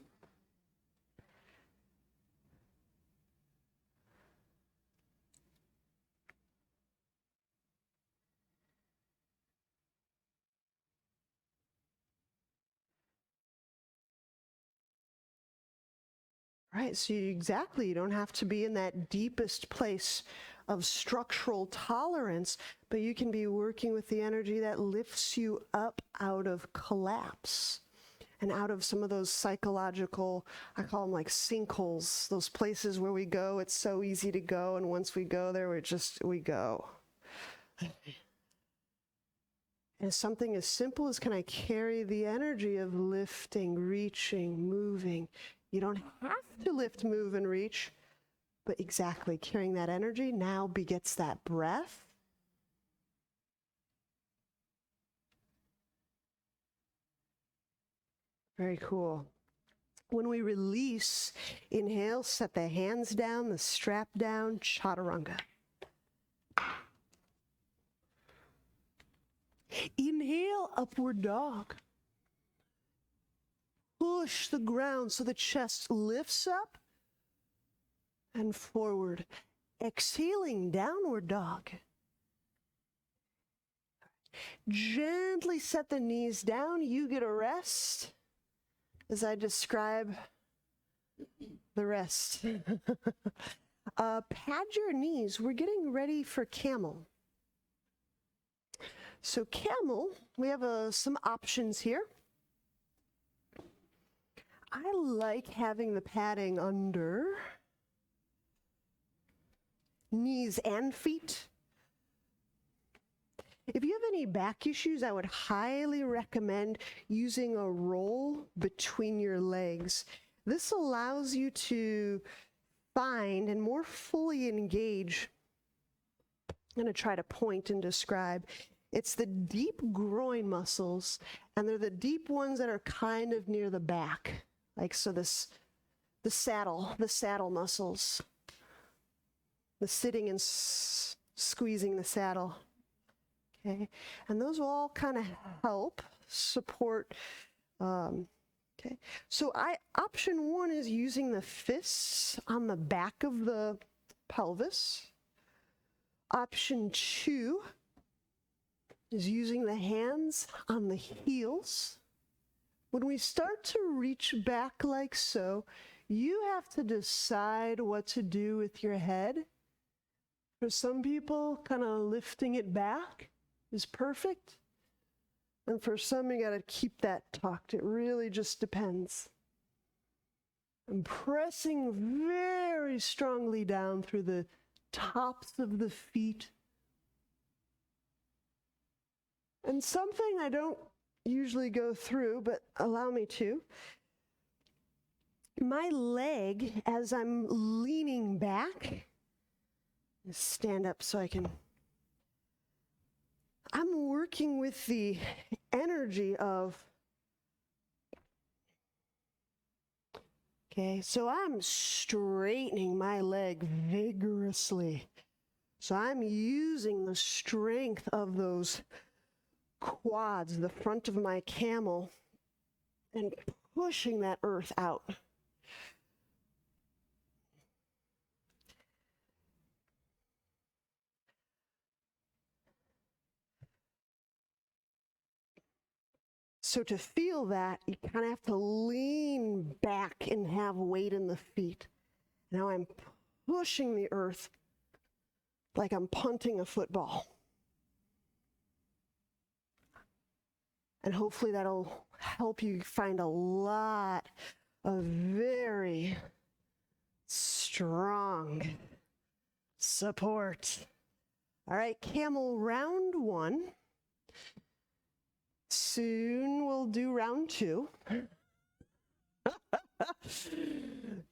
Right, so exactly, you don't have to be in that deepest place of structural tolerance, but you can be working with the energy that lifts you up out of collapse and out of some of those psychological, I call them like sinkholes, those places where we go, it's so easy to go, and once we go there, we go. And something as simple as, can I carry the energy of lifting, reaching, moving? You don't have to lift, move, and reach, but exactly, carrying that energy now begets that breath. Very cool. When we release, inhale, set the hands down, the strap down, chaturanga. Inhale, upward dog. Push the ground so the chest lifts up and forward. Exhaling, downward dog. Gently set the knees down. You get a rest as I describe the rest. Pad your knees. We're getting ready for camel. So camel, we have some options here. I like having the padding under knees and feet. If you have any back issues, I would highly recommend using a roll between your legs. This allows you to find and more fully engage. I'm going to try to point and describe. It's the deep groin muscles, and they're the deep ones that are kind of near the back. Like, so the saddle muscles, the sitting and squeezing the saddle. Okay, and those will all kind of help support. Okay, so option one is using the fists on the back of the pelvis. Option two is using the hands on the heels. When we start to reach back like so, you have to decide what to do with your head. For some people, kind of lifting it back is perfect. And for some, you got to keep that tucked. It really just depends. I'm pressing very strongly down through the tops of the feet. And something I don't usually go through, but allow me to. My leg, as I'm leaning back, stand up so I can. I'm working with the energy of, okay, so I'm straightening my leg vigorously. So I'm using the strength of those quads, the front of my camel, and pushing that earth out. So to feel that, you kind of have to lean back and have weight in the feet. Now I'm pushing the earth like I'm punting a football. And hopefully that'll help you find a lot of very strong support. All right, camel round one. Soon we'll do round two.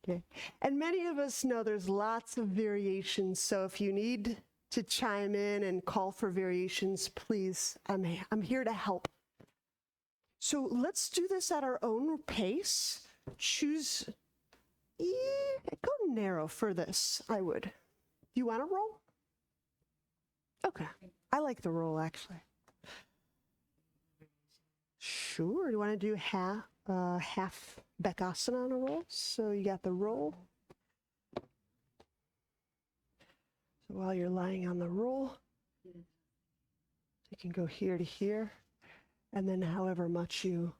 Okay. And many of us know there's lots of variations, so if you need to chime in and call for variations, please, I'm here to help. So let's do this at our own pace. Choose, go narrow for this, I would. Do you want to roll? Okay, I like the roll actually. Sure, do you want to do half? half Bakasana on a roll. So you got the roll. So while you're lying on the roll, you can go here to here, and then however much you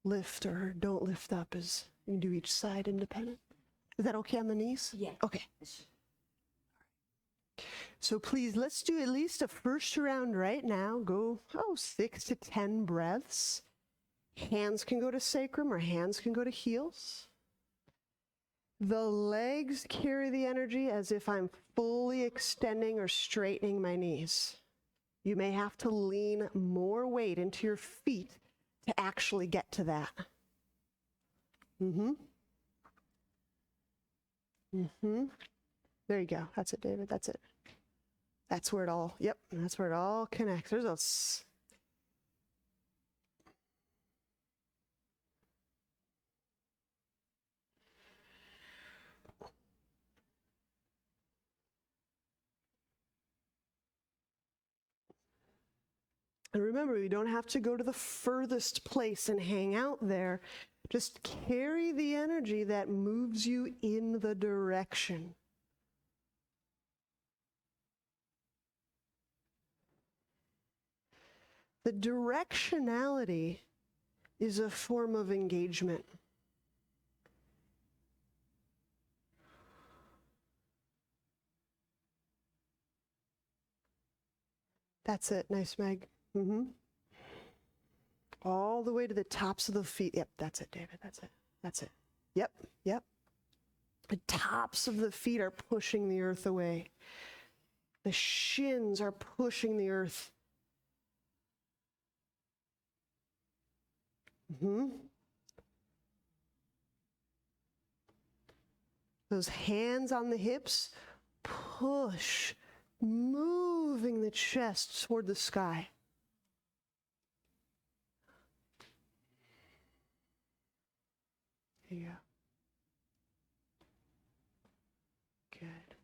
lift or don't lift up is, you can do each side independent. Is that okay on the knees? Yeah. Okay. So please, let's do at least a first round right now. Go, 6 to 10 breaths. Hands can go to sacrum or hands can go to heels. The legs carry the energy as if I'm fully extending or straightening my knees. You may have to lean more weight into your feet to actually get to that. There you go. That's it, David. That's it. That's where it all, that's where it all connects. There's a And remember, you don't have to go to the furthest place and hang out there. Just carry the energy that moves you in the direction. The directionality is a form of engagement. That's it. Nice, Meg. All the way to the tops of the feet. Yep, that's it, David. That's it. That's it. Yep. The tops of the feet are pushing the earth away. The shins are pushing the earth. Those hands on the hips, push, moving the chest toward the sky. There you go. Good.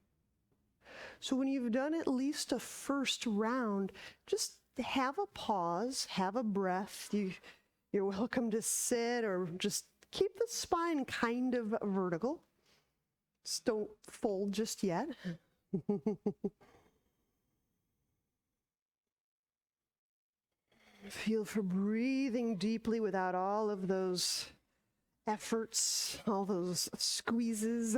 So when you've done at least a first round, just have a pause, have a breath. You're welcome to sit or just keep the spine kind of vertical. Just don't fold just yet. Feel for breathing deeply without all of those efforts, all those squeezes.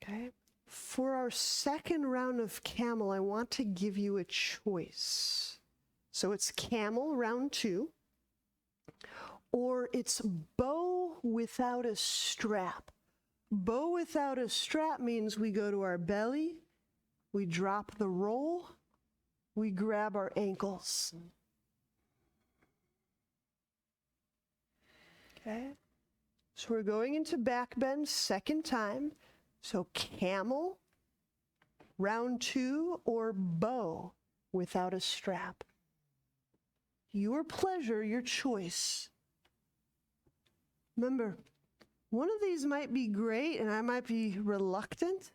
Okay. For our second round of Camel, I want to give you a choice. So it's Camel round 2, or it's bow without a strap. Bow without a strap means we go to our belly, we drop the roll, we grab our ankles. Okay. So we're going into back bend second time. So Camel, round 2, or bow without a strap. Your pleasure, your choice. Remember, one of these might be great and I might be reluctant,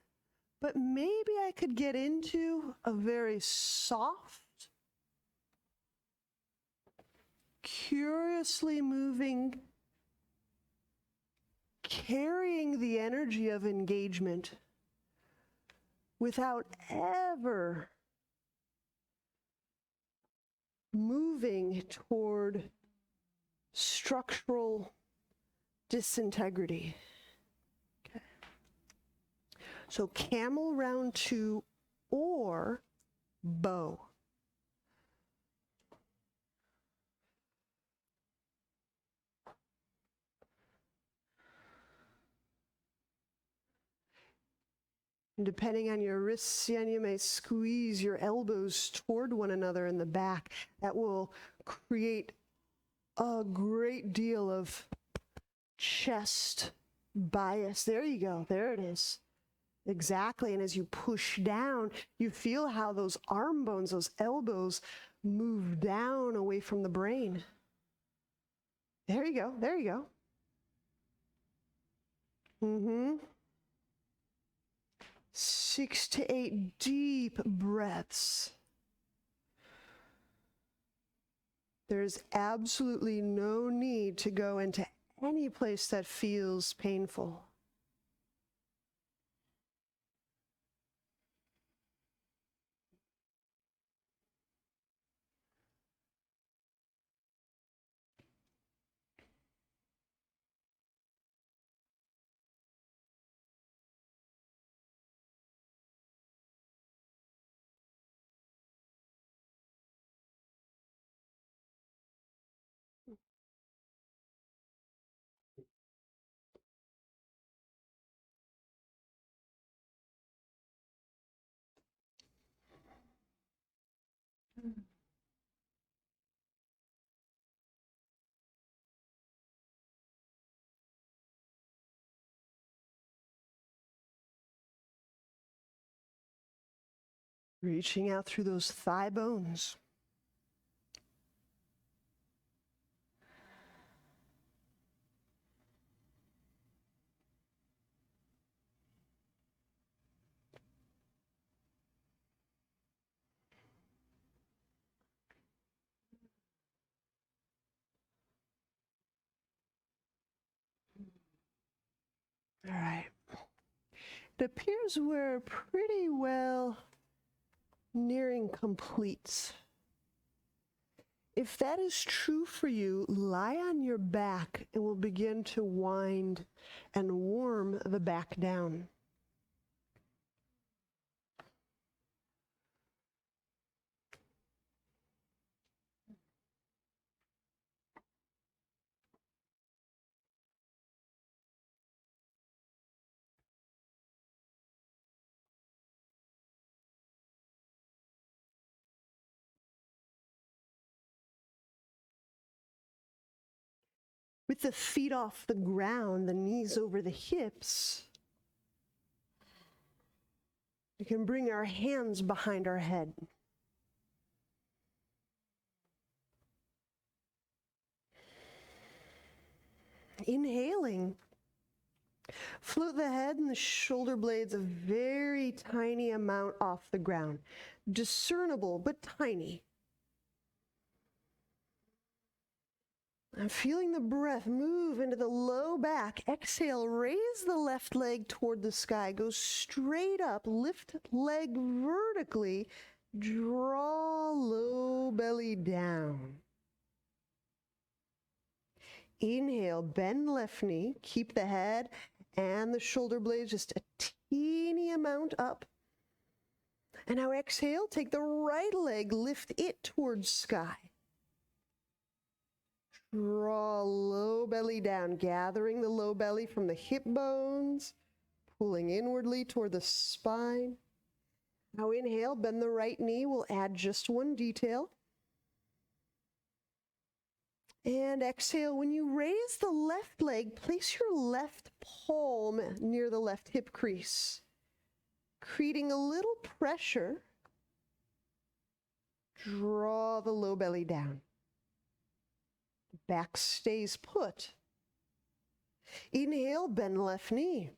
but maybe I could get into a very soft, curiously moving, carrying the energy of engagement without ever moving toward structural disintegrity. Okay. So Camel round 2 or bow. Depending on your wrists, you may squeeze your elbows toward one another in the back. That will create a great deal of chest bias. There you go. There it is. Exactly. And as you push down, you feel how those arm bones, those elbows move down away from the brain. There you go. There you go. 6 to 8 deep breaths. There's absolutely no need to go into any place that feels painful. Reaching out through those thigh bones. All right. It appears we're pretty well nearing complete. If that is true for you, lie on your back and we'll begin to wind and warm the back down. With the feet off the ground, the knees over the hips, we can bring our hands behind our head. Inhaling, float the head and the shoulder blades a very tiny amount off the ground. Discernible, but tiny. I'm feeling the breath move into the low back. Exhale, raise the left leg toward the sky. Go straight up, lift leg vertically, draw low belly down. Inhale, bend left knee, keep the head and the shoulder blades just a teeny amount up. And now exhale, take the right leg, lift it towards sky. Draw low belly down, gathering the low belly from the hip bones, pulling inwardly toward the spine. Now inhale, bend the right knee. We'll add just one detail. And exhale, when you raise the left leg, place your left palm near the left hip crease, creating a little pressure. Draw the low belly down. Back stays put. Inhale, bend left knee.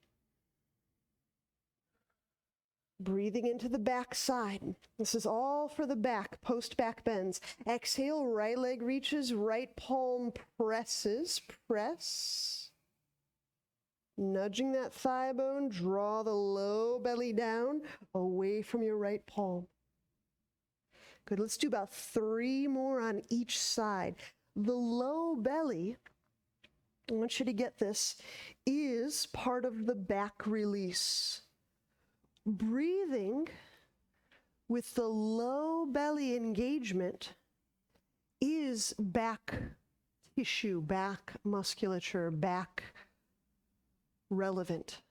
Breathing into the back side. This is all for the back, post-back bends. Exhale, right leg reaches, right palm presses, press. Nudging that thigh bone, draw the low belly down, away from your right palm. Good, let's do about 3 more on each side. The low belly, I want you to get this, is part of the back release. Breathing with the low belly engagement is back tissue, back musculature, back relevant.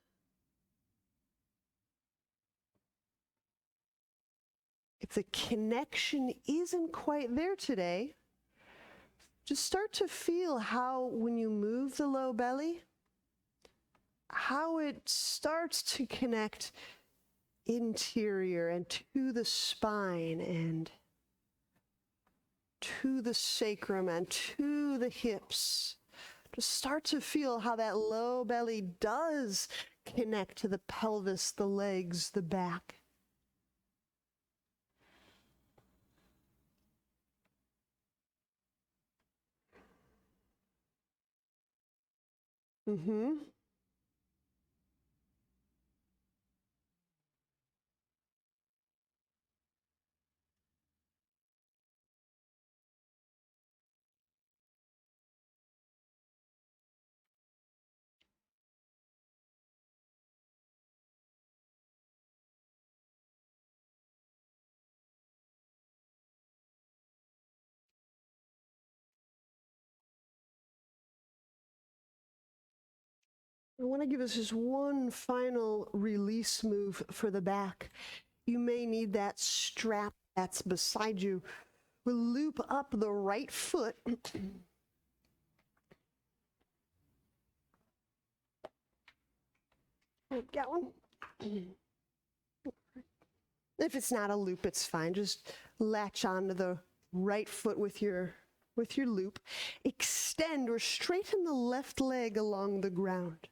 If the connection isn't quite there today, just start to feel how when you move the low belly, how it starts to connect interior and to the spine and to the sacrum and to the hips. Just start to feel how that low belly does connect to the pelvis, the legs, the back. Mm-hmm. I want to give us just one final release move for the back. You may need that strap that's beside you. We'll loop up the right foot. Got one? If it's not a loop, it's fine. Just latch onto the right foot with your loop. Extend or straighten the left leg along the ground.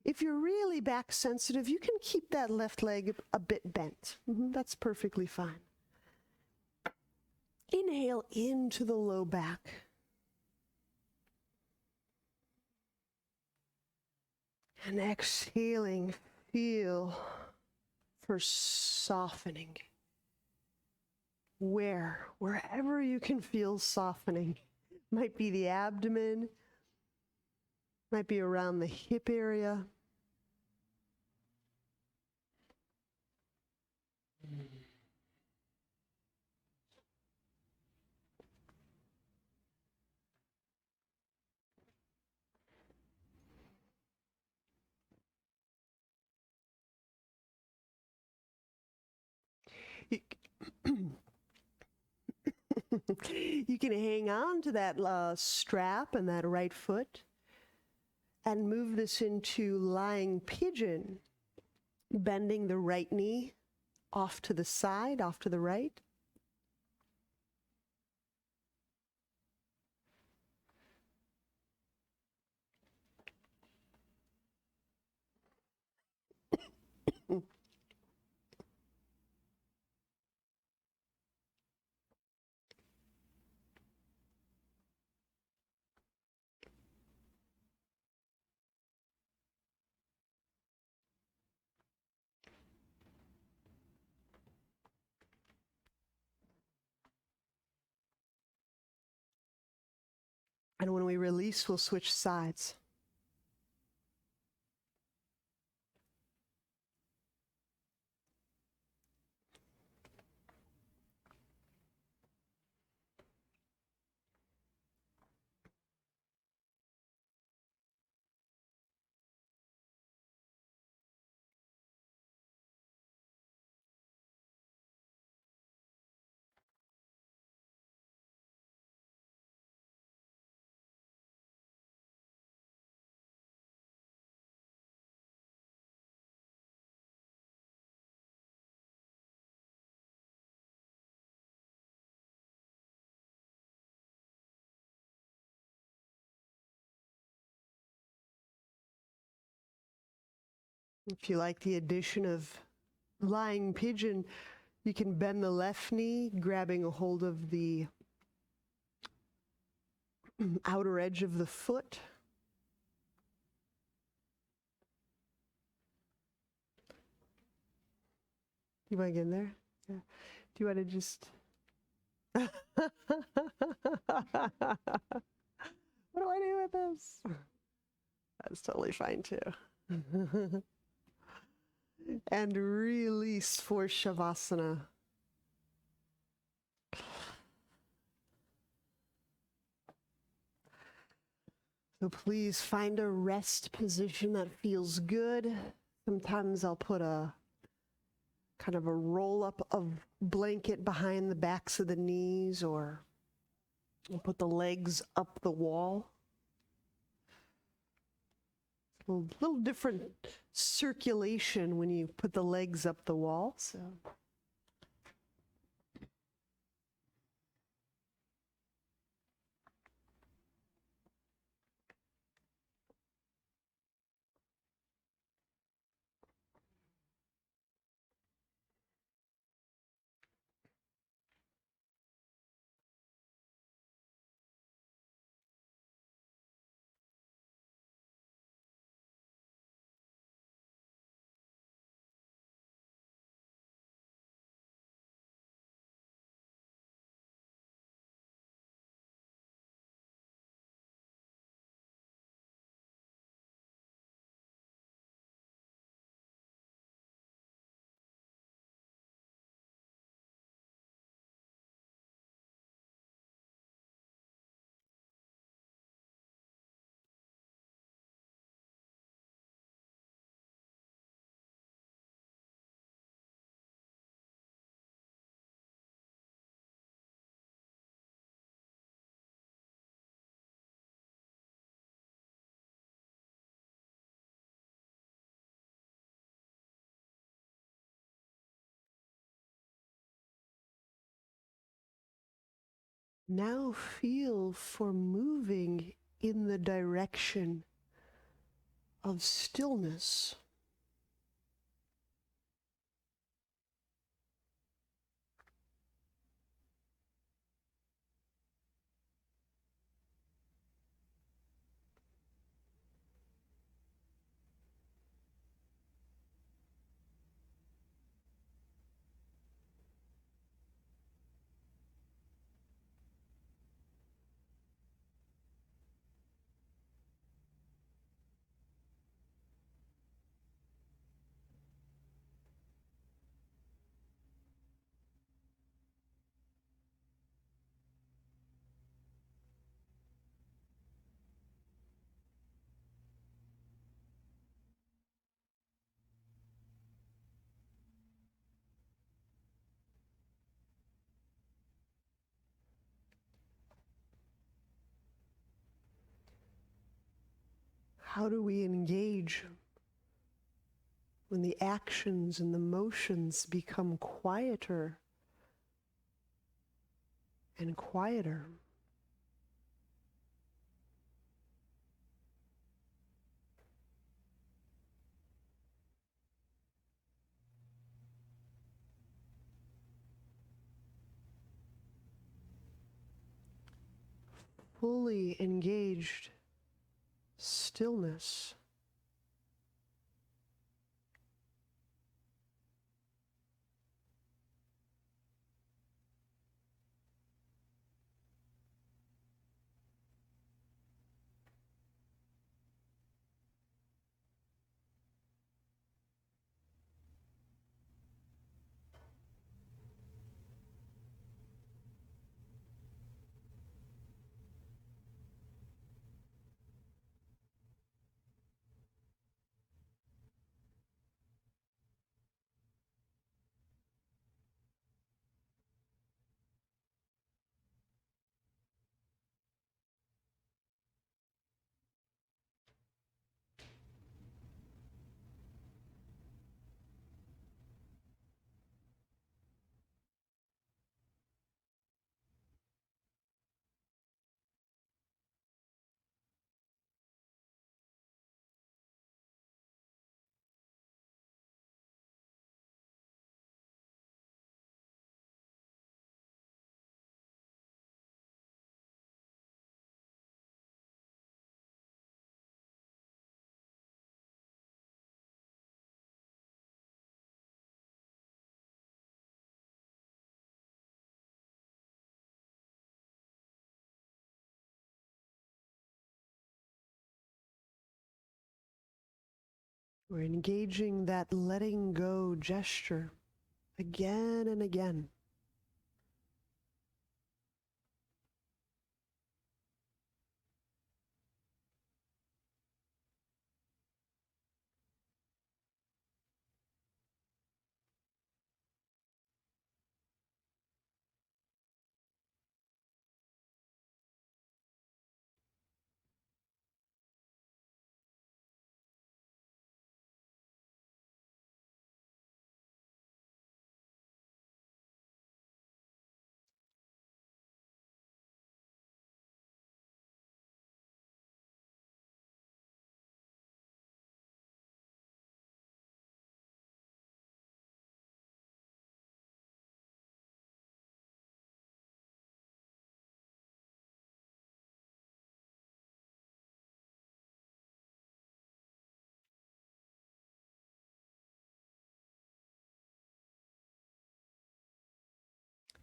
If you're really back sensitive, you can keep that left leg a bit bent. That's perfectly fine. Inhale into the low back. And exhaling, feel for softening. Wherever you can feel softening. Might be the abdomen, might be around the hip area. You can hang on to that strap and that right foot and move this into lying pigeon, bending the right knee off to the side, off to the right. And when we release, we'll switch sides. If you like the addition of lying pigeon, you can bend the left knee, grabbing a hold of the outer edge of the foot. You want to get in there? Yeah. Do you want to just... What do I do with this? That's totally fine too. And release for Shavasana. So please find a rest position that feels good. Sometimes I'll put a kind of a roll up of blanket behind the backs of the knees, or I'll put the legs up the wall. A little different circulation when you put the legs up the wall. So. Now feel for moving in the direction of stillness. How do we engage when the actions and the motions become quieter and quieter? Fully engaged stillness. We're engaging that letting go gesture again and again.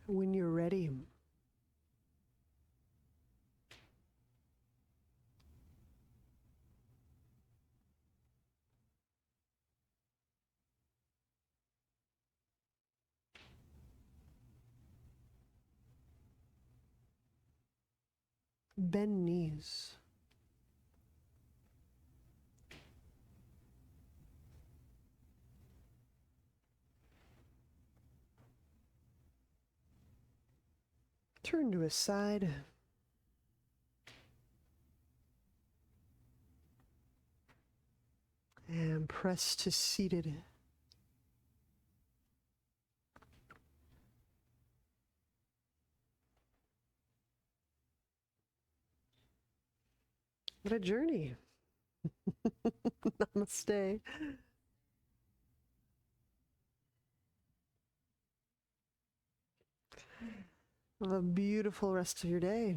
When you're ready, bend knees. Turn to a side. And press to seated. What a journey. Namaste. Have a beautiful rest of your day.